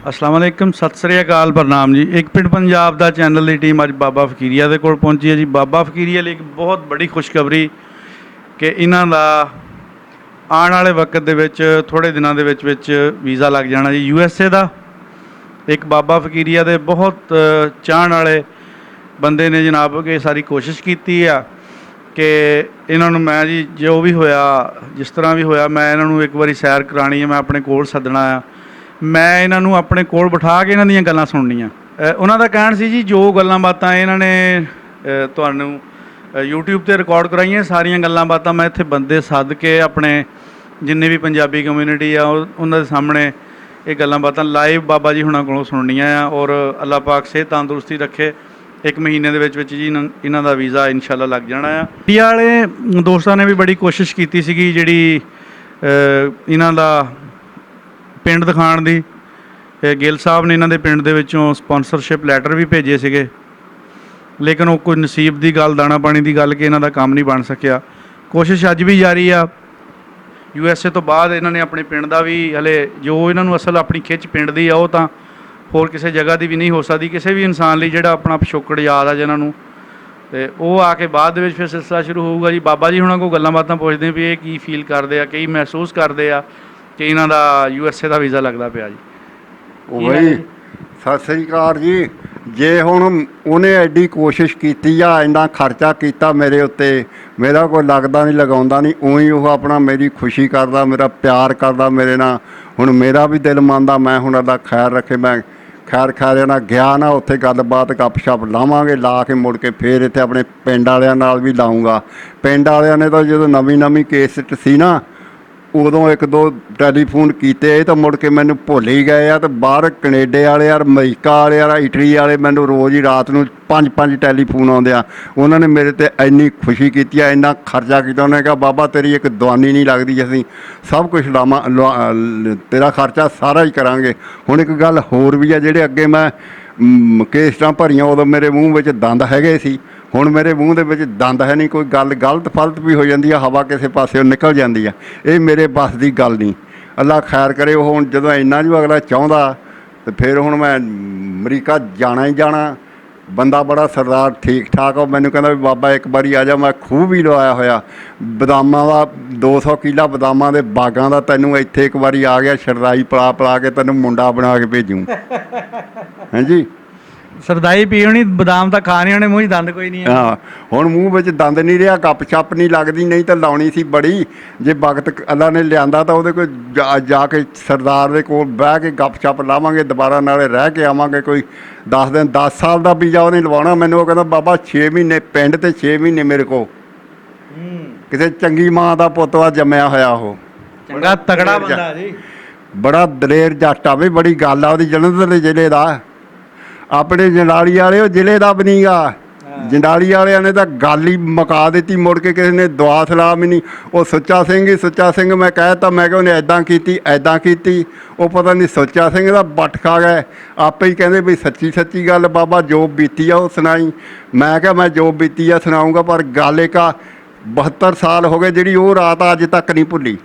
अस्सलाम वालेकुम सत श्री अकाल प्रणाम जी। एक पिंड पंजाब ਦਾ ਚੈਨਲ ਦੀ ਟੀਮ ਅੱਜ ਬਾਬਾ ਫਕੀਰੀਆ ਦੇ ਕੋਲ ਪਹੁੰਚੀ ਹੈ ਜੀ। ਬਾਬਾ ਫਕੀਰੀਆ ਲਈ ਇੱਕ ਬਹੁਤ ਬੜੀ ਖੁਸ਼ਖਬਰੀ ਕਿ ਇਹਨਾਂ ਦਾ ਆਉਣ ਵਾਲੇ ਵਕਤ ਦੇ ਵਿੱਚ ਥੋੜ੍ਹੇ ਦਿਨਾਂ ਦੇ ਵਿੱਚ ਵੀਜ਼ਾ ਲੱਗ ਜਾਣਾ ਜੀ USA ਦਾ। ਇੱਕ ਬਾਬਾ ਫਕੀਰੀਆ ਦੇ ਬਹੁਤ ਚਾਹਣ ਵਾਲੇ ਬੰਦੇ ਨੇ ਜਨਾਬ ਕਿ ਸਾਰੀ ਕੋਸ਼ਿਸ਼ ਕੀਤੀ ਆ ਕਿ ਇਹਨਾਂ ਨੂੰ ਮੈਂ ਜੀ ਜੋ ਵੀ ਹੋਇਆ ਜਿਸ ਤਰ੍ਹਾਂ ਵੀ ਹੋਇਆ ਮੈਂ ਇਹਨਾਂ ਨੂੰ ਇੱਕ ਵਾਰੀ ਸੈਰ ਕਰਾਉਣੀ ਹੈ, ਮੈਂ ਆਪਣੇ ਕੋਲ ਸੱਦਣਾ ਆ, ਮੈਂ ਇਹਨਾਂ ਨੂੰ ਆਪਣੇ ਕੋਲ ਬਿਠਾ ਕੇ ਇਹਨਾਂ ਦੀਆਂ ਗੱਲਾਂ ਸੁਣਨੀਆਂ। ਉਹਨਾਂ ਦਾ ਕਹਿਣ ਸੀ ਜੀ ਜੋ ਗੱਲਾਂ ਬਾਤਾਂ ਇਹਨਾਂ ਨੇ ਤੁਹਾਨੂੰ YouTube 'ਤੇ ਰਿਕਾਰਡ ਕਰਾਈਆਂ ਸਾਰੀਆਂ ਗੱਲਾਂ ਬਾਤਾਂ ਮੈਂ ਇੱਥੇ ਬੰਦੇ ਸੱਦ ਕੇ ਆਪਣੇ ਜਿੰਨੇ ਵੀ ਪੰਜਾਬੀ ਕਮਿਊਨਿਟੀ ਆ ਉਹਨਾਂ ਦੇ ਸਾਹਮਣੇ ਇਹ ਗੱਲਾਂ ਬਾਤਾਂ ਲਾਈਵ ਬਾਬਾ ਜੀ ਹੁਣਾਂ ਕੋਲੋਂ ਸੁਣਨੀਆਂ ਆ। ਔਰ ਅੱਲਾਹ ਪਾਕ ਸਿਹਤ ਤੰਦਰੁਸਤੀ ਰੱਖੇ, 1 ਮਹੀਨੇ ਦੇ ਵਿੱਚ ਜੀ ਇਹਨਾਂ ਦਾ ਵੀਜ਼ਾ ਇਨਸ਼ਾਅੱਲਾ ਲੱਗ ਜਾਣਾ ਆ। ਇੰਡੀਆ ਵਾਲੇ ਦੋਸਤਾਂ ਨੇ ਵੀ ਬੜੀ ਕੋਸ਼ਿਸ਼ ਕੀਤੀ ਸੀਗੀ ਜਿਹੜੀ ਇਹਨਾਂ ਦਾ ਪਿੰਡ ਦਿਖਾਉਣ ਦੀ। ਗਿੱਲ ਸਾਹਿਬ ਨੇ ਇਹਨਾਂ ਦੇ ਪਿੰਡ ਦੇ ਵਿੱਚੋਂ ਸਪੋਂਸਰਸ਼ਿਪ ਲੈਟਰ ਵੀ ਭੇਜੇ ਸੀਗੇ, ਲੇਕਿਨ ਉਹ ਕੋਈ ਨਸੀਬ ਦੀ ਗੱਲ, ਦਾਣਾ ਪਾਣੀ ਦੀ ਗੱਲ ਕਿ ਇਹਨਾਂ ਦਾ ਕੰਮ ਨਹੀਂ ਬਣ ਸਕਿਆ। ਕੋਸ਼ਿਸ਼ ਅੱਜ ਵੀ ਜਾਰੀ ਆ। USA ਤੋਂ ਬਾਅਦ ਇਹਨਾਂ ਨੇ ਆਪਣੇ ਪਿੰਡ ਦਾ ਵੀ ਹਲੇ ਜੋ ਇਹਨਾਂ ਨੂੰ ਅਸਲ ਆਪਣੀ ਖਿੱਚ ਪਿੰਡ ਦੀ ਆ ਉਹ ਤਾਂ ਹੋਰ ਕਿਸੇ ਜਗ੍ਹਾ ਦੀ ਵੀ ਨਹੀਂ ਹੋ ਸਕਦੀ ਕਿਸੇ ਵੀ ਇਨਸਾਨ ਲਈ ਜਿਹੜਾ ਆਪਣਾ ਪਿਛੋਕੜ ਯਾਦ ਆ ਜਿਹਨਾਂ ਨੂੰ। ਅਤੇ ਉਹ ਆ ਕੇ ਬਾਅਦ ਦੇ ਵਿੱਚ ਫਿਰ ਸਿਲਸਿਲਾ ਸ਼ੁਰੂ ਹੋਊਗਾ ਜੀ। ਬਾਬਾ ਜੀ ਹੁਣਾਂ ਕੋਲ ਗੱਲਾਂ ਬਾਤਾਂ ਪੁੱਛਦੇ ਵੀ ਇਹ ਕੀ ਫੀਲ ਕਰਦੇ ਆ, ਕੀ ਮਹਿਸੂਸ ਕਰਦੇ ਆ ਕਿ ਇਹਨਾਂ ਦਾ USA ਦਾ ਵੀਜ਼ਾ ਲੱਗਦਾ ਪਿਆ ਜੀ। ਉਹ ਬਈ ਸਤਿ ਸ੍ਰੀ ਅਕਾਲ ਜੀ। ਜੇ ਹੁਣ ਉਹਨੇ ਐਡੀ ਕੋਸ਼ਿਸ਼ ਕੀਤੀ ਆ, ਇੰਨਾ ਖਰਚਾ ਕੀਤਾ ਮੇਰੇ ਉੱਤੇ, ਮੇਰਾ ਕੋਈ ਲੱਗਦਾ ਨਹੀਂ ਲਗਾਉਂਦਾ ਨਹੀਂ, ਉਵੇਂ ਉਹ ਆਪਣਾ ਮੇਰੀ ਖੁਸ਼ੀ ਕਰਦਾ, ਮੇਰਾ ਪਿਆਰ ਕਰਦਾ ਮੇਰੇ ਨਾਲ। ਹੁਣ ਮੇਰਾ ਵੀ ਦਿਲ ਮੰਨਦਾ ਮੈਂ ਹੁਣ ਉਹਦਾ ਖੈਰ ਰੱਖੇ, ਮੈਂ ਖੈਰ ਨਾਲ ਗਿਆ ਨਾ ਉੱਥੇ ਗੱਲਬਾਤ ਗੱਪ-ਸ਼ੱਪ ਲਾਵਾਂਗੇ, ਲਾ ਕੇ ਮੁੜ ਕੇ ਫਿਰ ਇੱਥੇ ਆਪਣੇ ਪਿੰਡ ਵਾਲਿਆਂ ਨਾਲ ਵੀ ਲਾਊਂਗਾ। ਪਿੰਡ ਵਾਲਿਆਂ ਨੇ ਤਾਂ ਜਦੋਂ ਨਵੀਂ ਕੇਸਟ ਸੀ ਨਾ ਉਦੋਂ 1-2 ਟੈਲੀਫੋਨ ਕੀਤੇ, ਇਹ ਤਾਂ ਮੁੜ ਕੇ ਮੈਨੂੰ ਭੁੱਲ ਹੀ ਗਏ ਆ। ਅਤੇ ਬਾਹਰ ਕੈਨੇਡਾ ਵਾਲੇ ਆ, ਅਮਰੀਕਾ ਵਾਲੇ ਆ, ਇਟਲੀ ਵਾਲੇ ਮੈਨੂੰ ਰੋਜ਼ ਹੀ ਰਾਤ ਨੂੰ 5 ਟੈਲੀਫੋਨ ਆਉਂਦੇ ਆ। ਉਹਨਾਂ ਨੇ ਮੇਰੇ 'ਤੇ ਇੰਨੀ ਖੁਸ਼ੀ ਕੀਤੀ ਆ, ਇੰਨਾ ਖਰਚਾ ਕੀਤਾ। ਉਹਨੇ ਕਿਹਾ ਬਾਬਾ ਤੇਰੀ ਇੱਕ ਦਵਾਨੀ ਨਹੀਂ ਲੱਗਦੀ, ਅਸੀਂ ਸਭ ਕੁਛ ਤੇਰਾ ਖਰਚਾ ਸਾਰਾ ਹੀ ਕਰਾਂਗੇ। ਹੁਣ ਇੱਕ ਗੱਲ ਹੋਰ ਵੀ ਆ, ਜਿਹੜੇ ਅੱਗੇ ਮੈਂ ਕੇਸਟਾਂ ਭਰੀਆਂ ਉਦੋਂ ਮੇਰੇ ਮੂੰਹ ਵਿੱਚ ਦੰਦ ਹੈਗੇ ਸੀ, ਹੁਣ ਮੇਰੇ ਮੂੰਹ ਦੇ ਵਿੱਚ ਦੰਦ ਹੈ ਨਹੀਂ। ਕੋਈ ਗੱਲ ਗਲਤ ਫਲਤ ਵੀ ਹੋ ਜਾਂਦੀ ਆ, ਹਵਾ ਕਿਸੇ ਪਾਸਿਓਂ ਨਿਕਲ ਜਾਂਦੀ ਆ, ਇਹ ਮੇਰੇ ਬਸ ਦੀ ਗੱਲ ਨਹੀਂ। ਅੱਲਾ ਖੈਰ ਕਰੇ। ਉਹ ਹੁਣ ਜਦੋਂ ਇੰਨਾ ਜੋ ਅਗਲਾ ਚਾਹੁੰਦਾ ਤਾਂ ਫਿਰ ਹੁਣ ਮੈਂ ਅਮਰੀਕਾ ਜਾਣਾ ਹੀ ਜਾਣਾ। ਬੰਦਾ ਬੜਾ ਸਰਦਾਰ ਠੀਕ ਠਾਕ ਆ। ਮੈਨੂੰ ਕਹਿੰਦਾ ਵੀ ਬਾਬਾ ਇੱਕ ਵਾਰੀ ਆ ਜਾ, ਮੈਂ ਖੂਹ ਵੀ ਲਵਾਇਆ ਹੋਇਆ ਬਦਾਮਾਂ ਦਾ, 200 ਕਿੱਲਾ ਬਦਾਮਾਂ ਦੇ ਬਾਗਾਂ ਦਾ। ਤੈਨੂੰ ਇੱਥੇ ਇੱਕ ਵਾਰੀ ਆ ਗਿਆ ਸ਼ਰਦਾਈ ਪਿਲਾ ਕੇ ਤੈਨੂੰ ਮੁੰਡਾ ਬਣਾ ਕੇ ਭੇਜੂ। ਹਾਂਜੀ ਸਰਦਾਈ ਪੀ ਹੋਣੀ, ਬਦਾਮ ਤਾਂ ਖਾਣੇ ਹੋਣੇ, ਮੂੰਹ 'ਚ ਦੰਦ ਕੋਈ ਨਹੀਂ। ਹਾਂ ਹੁਣ ਮੂੰਹ ਵਿੱਚ ਦੰਦ ਨਹੀਂ ਰਿਹਾ, ਗੱਪ ਛੱਪ ਨਹੀਂ ਲੱਗਦੀ, ਨਹੀਂ ਤਾਂ ਲਾਉਣੀ ਸੀ ਬੜੀ। ਜੇ ਵਕਤ ਅੱਲਾ ਨੇ ਲਿਆਂਦਾ ਤਾਂ ਉਹਦੇ ਕੋਲ ਜਾ ਕੇ ਸਰਦਾਰ ਦੇ ਕੋਲ ਬਹਿ ਕੇ ਗੱਪ ਛੱਪ ਲਾਵਾਂਗੇ, ਦੁਬਾਰਾ ਨਾਲੇ ਰਹਿ ਕੇ ਆਵਾਂਗੇ। ਕੋਈ 10 ਦਿਨ 10 ਸਾਲ ਦਾ ਵੀਜ਼ਾ ਉਹਨੇ ਲਵਾਉਣਾ ਮੈਨੂੰ। ਉਹ ਕਹਿੰਦਾ ਬਾਬਾ 6 ਮਹੀਨੇ ਪਿੰਡ ਅਤੇ 6 ਮਹੀਨੇ ਮੇਰੇ ਕੋਲ। ਕਿਸੇ ਚੰਗੀ ਮਾਂ ਦਾ ਪੁੱਤ ਆ ਜੰਮਿਆ ਹੋਇਆ, ਉਹ ਚੰਗਾ ਤਗੜਾ ਬੰਦਾ ਜੀ, ਬੜਾ ਦਲੇਰ ਜੱਟ ਆ ਵੀ। ਬੜੀ ਗੱਲ ਆ ਉਹਦੀ। ਜਲੰਧਰ ਦੇ ਜ਼ਿਲ੍ਹੇ ਦਾ, ਆਪਣੇ ਜੰਡਾਲੀ ਵਾਲੇ ਉਹ ਜ਼ਿਲ੍ਹੇ ਦਾ ਵੀ ਨਹੀਂ ਗਾ। ਜੰਡਾਲੀ ਵਾਲਿਆਂ ਨੇ ਤਾਂ ਗੱਲ ਹੀ ਮੁਕਾ ਦਿੱਤੀ, ਮੁੜ ਕੇ ਕਿਸੇ ਨੇ ਦੁਆ ਸਲਾਮ ਹੀ ਨਹੀਂ। ਉਹ ਸੁੱਚਾ ਸਿੰਘ ਮੈਂ ਕਹਿ ਤਾ, ਮੈਂ ਕਿਹਾ ਉਹਨੇ ਇੱਦਾਂ ਕੀਤੀ। ਉਹ ਪਤਾ ਨਹੀਂ ਸੁੱਚਾ ਸਿੰਘ ਦਾ ਬੱਟ ਖਾ ਗਏ, ਆਪੇ ਹੀ ਕਹਿੰਦੇ ਵੀ ਸੱਚੀ ਗੱਲ ਬਾਬਾ ਜੋ ਬੀਤੀ ਆ ਉਹ ਸੁਣਾਈ। ਮੈਂ ਕਿਹਾ ਮੈਂ ਜੋ ਬੀਤੀ ਆ ਸੁਣਾਊਂਗਾ, ਪਰ ਗੱਲ ਇੱਕ ਆ 72 ਸਾਲ ਹੋ ਗਏ ਜਿਹੜੀ ਉਹ ਰਾਤ ਅੱਜ ਤੱਕ ਨਹੀਂ ਭੁੱਲੀ।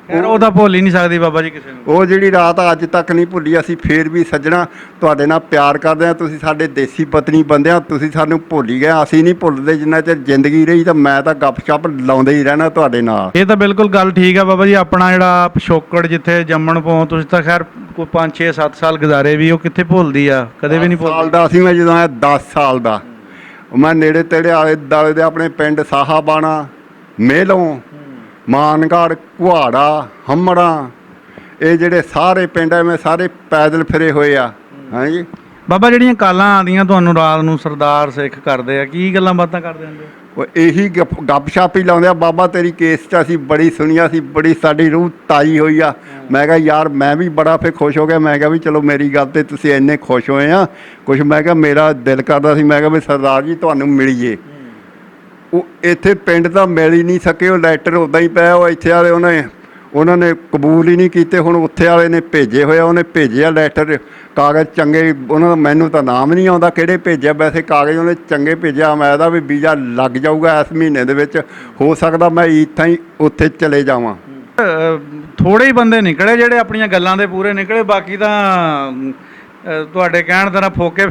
ਉਹ ਤਾਂ ਭੁੱਲ ਹੀ ਨਹੀਂ ਸਕਦੀ ਬਾਬਾ ਜੀ ਕਿਸੇ ਨੂੰ। ਉਹ ਜਿਹੜੀ ਰਾਤ ਅੱਜ ਤੱਕ ਨਹੀਂ ਭੁੱਲੀ। ਅਸੀਂ ਫੇਰ ਵੀ ਸੱਜਣਾ ਤੁਹਾਡੇ ਨਾਲ ਪਿਆਰ ਕਰਦੇ ਹਾਂ, ਤੁਸੀਂ ਸਾਡੇ ਦੇਸੀ ਪਤਨੀ ਬੰਦੇ ਆ, ਤੁਸੀਂ ਸਾਨੂੰ ਭੁੱਲ ਹੀ ਗਏ। ਅਸੀਂ ਨਹੀਂ ਭੁੱਲਦੇ, ਜਿੰਨਾ ਚਿਰ ਜ਼ਿੰਦਗੀ ਰਹੀ ਤਾਂ ਮੈਂ ਤਾਂ ਗੱਪ-ਸ਼ੱਪ ਲਾਉਂਦੇ ਹੀ ਰਹਿਣਾ ਤੁਹਾਡੇ ਨਾਲ। ਇਹ ਤਾਂ ਬਿਲਕੁਲ ਗੱਲ ਠੀਕ ਆ ਬਾਬਾ ਜੀ। ਆਪਣਾ ਜਿਹੜਾ ਪਿਛੋਕੜ ਜਿੱਥੇ ਜੰਮਣ ਪੋਂ ਤੁਸੀਂ ਤਾਂ ਖੈਰ ਕੋਈ 5-6-7 ਸਾਲ ਗੁਜ਼ਾਰੇ ਵੀ, ਉਹ ਕਿੱਥੇ ਭੁੱਲਦੀ ਆ, ਕਦੇ ਵੀ ਨਹੀਂ ਭੁੱਲਦੀ। ਸਾਲ ਦਾ ਸੀ ਮੈਂ ਜਦੋਂ ਆਇਆ, 10 ਸਾਲ ਦਾ। ਮੈਂ ਨੇੜੇ ਤੇੜੇ ਆਲੇ ਦੁਆਲੇ ਦੇ ਆਪਣੇ ਪਿੰਡ ਸਾਹਾਬਾਣਾ, ਮੇਲੋਂ, ਮਾਨਗੜ੍ਹ, ਕੁਹਾੜਾ, ਹੰਮੜਾਂ, ਇਹ ਜਿਹੜੇ ਸਾਰੇ ਪਿੰਡ ਐ ਮੈਂ ਸਾਰੇ ਪੈਦਲ ਫਿਰੇ ਹੋਏ ਆ। ਹਾਂਜੀ ਬਾਬਾ ਜਿਹੜੀਆਂ ਕਾਲਾਂ ਆਉਂਦੀਆਂ ਤੁਹਾਨੂੰ ਰਾਤ ਨੂੰ ਸਰਦਾਰ ਸਿੱਖ ਕਰਦੇ ਆ, ਕੀ ਗੱਲਾਂ ਬਾਤਾਂ ਕਰਦੇ ਹੁੰਦੇ? ਉਹ ਇਹੀ ਗੱਪ-ਸ਼ੱਪ ਹੀ ਲਾਉਂਦੇ ਆ। ਬਾਬਾ ਤੇਰੀ ਕੇਸਟ ਅਸੀਂ ਬੜੀ ਸੁਣੀਆਂ ਸੀ, ਬੜੀ ਸਾਡੀ ਰੂਹ ਤਾਈ ਹੋਈ ਆ। ਮੈਂ ਕਿਹਾ ਯਾਰ ਮੈਂ ਵੀ ਬੜਾ ਫਿਰ ਖੁਸ਼ ਹੋ ਗਿਆ। ਮੈਂ ਕਿਹਾ ਵੀ ਚਲੋ ਮੇਰੀ ਗੱਲ 'ਤੇ ਤੁਸੀਂ ਇੰਨੇ ਖੁਸ਼ ਹੋਏ ਆ ਕੁਛ। ਮੈਂ ਕਿਹਾ ਮੇਰਾ ਦਿਲ ਕਰਦਾ ਸੀ, ਮੈਂ ਕਿਹਾ ਵੀ ਸਰਦਾਰ ਜੀ ਤੁਹਾਨੂੰ ਮਿਲੀਏ। ਉਹ ਇੱਥੇ ਪਿੰਡ ਤਾਂ ਮਿਲ ਹੀ ਨਹੀਂ ਸਕੇ, ਉਹ ਲੈਟਰ ਉੱਦਾਂ ਹੀ ਪਿਆ। ਉਹ ਇੱਥੇ ਵਾਲੇ ਉਹਨਾਂ ਨੇ ਕਬੂਲ ਹੀ ਨਹੀਂ ਕੀਤੇ। ਹੁਣ ਉੱਥੇ ਵਾਲੇ ਨੇ ਭੇਜੇ ਹੋਇਆ, ਉਹਨੇ ਭੇਜਿਆ ਲੈਟਰ, ਕਾਗਜ਼ ਚੰਗੇ। ਉਹਨਾਂ ਦਾ ਮੈਨੂੰ ਤਾਂ ਨਾਮ ਨਹੀਂ ਆਉਂਦਾ ਕਿਹੜੇ ਭੇਜਿਆ, ਵੈਸੇ ਕਾਗਜ਼ ਉਹਨੇ ਚੰਗੇ ਭੇਜਿਆ। ਮੈਂ ਇਹਦਾ ਵੀ ਵੀਜ਼ਾ ਲੱਗ ਜਾਊਗਾ ਇਸ ਮਹੀਨੇ ਦੇ ਵਿੱਚ, ਹੋ ਸਕਦਾ ਮੈਂ ਇੱਥਾਂ ਹੀ ਉੱਥੇ ਚਲੇ ਜਾਵਾਂ। ਥੋੜੇ ਹੀ ਬੰਦੇ ਨਿਕਲੇ ਜਿਹੜੇ ਆਪਣੀਆਂ ਗੱਲਾਂ ਦੇ ਪੂਰੇ ਨਿਕਲੇ, ਬਾਕੀ ਤਾਂ ਤੁਹਾਡੇ ਕਹਿਣ ਤਰ੍ਹਾਂ ਫੋਕੇ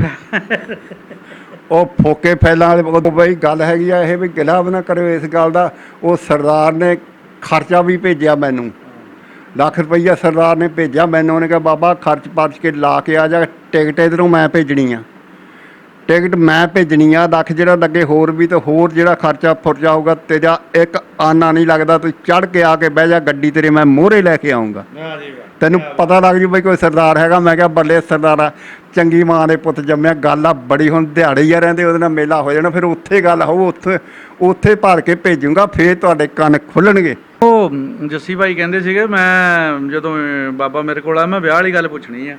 ਉਹ ਫੋਕੇ ਫੈਲਾਂ ਵਾਲੇ ਉਹ ਬਈ ਗੱਲ ਹੈਗੀ ਆ ਇਹ ਵੀ ਗਿਲਾ ਵੀ ਨਾ ਕਰਿਓ ਇਸ ਗੱਲ ਦਾ। ਉਹ ਸਰਦਾਰ ਨੇ ਖਰਚਾ ਵੀ ਭੇਜਿਆ ਮੈਨੂੰ, ਲੱਖ ਰੁਪਈਆ ਸਰਦਾਰ ਨੇ ਭੇਜਿਆ ਮੈਨੂੰ। ਉਹਨੇ ਕਿਹਾ ਬਾਬਾ ਖਰਚ ਪਰਚ ਕੇ ਲਾ ਕੇ ਆ ਜਾ, ਟਿਕਟ ਇੱਧਰੋਂ ਮੈਂ ਭੇਜਣੀ ਆ, ਟਿਕਟ ਮੈਂ ਭੇਜਣੀ ਆ। ਲੱਖ ਜਿਹੜਾ ਲੱਗੇ ਹੋਰ ਵੀ, ਤੇ ਹੋਰ ਜਿਹੜਾ ਖਰਚਾ ਫੁਰਚਾ ਹੋਊਗਾ ਤੇਰਾ ਇੱਕ ਆਨਾ ਨਹੀਂ ਲੱਗਦਾ, ਤੂੰ ਚੜ੍ਹ ਕੇ ਆ ਕੇ ਬਹਿ ਜਾ ਗੱਡੀ, ਤੇਰੇ ਮੈਂ ਮੋਹਰੇ ਲੈ ਕੇ ਆਊਂਗਾ, ਤੈਨੂੰ ਪਤਾ ਲੱਗ ਜੂ ਬਈ ਕੋਈ ਸਰਦਾਰ ਹੈਗਾ। ਮੈਂ ਕਿਹਾ ਬੱਲੇ ਸਰਦਾਰਾ, ਚੰਗੀ ਮਾਂ ਦੇ ਪੁੱਤ ਜੰਮਿਆ, ਗੱਲ ਆ ਬੜੀ। ਹੁਣ ਦਿਹਾੜੇ ਹੀ ਆ ਰਹਿੰਦੇ, ਉਹਦੇ ਨਾਲ ਮੇਲਾ ਹੋ ਜਾਣਾ, ਫਿਰ ਉੱਥੇ ਗੱਲ ਹੋਊ, ਉੱਥੇ ਭਰ ਕੇ ਭੇਜੂੰਗਾ, ਫਿਰ ਤੁਹਾਡੇ ਕੰਨ ਖੁੱਲਣਗੇ। ਉਹ ਜੱਸੀ ਭਾਈ ਕਹਿੰਦੇ ਸੀਗੇ, ਮੈਂ ਜਦੋਂ ਬਾਬਾ ਮੇਰੇ ਕੋਲ ਆ, ਮੈਂ ਵਿਆਹ ਵਾਲੀ ਗੱਲ ਪੁੱਛਣੀ ਆ।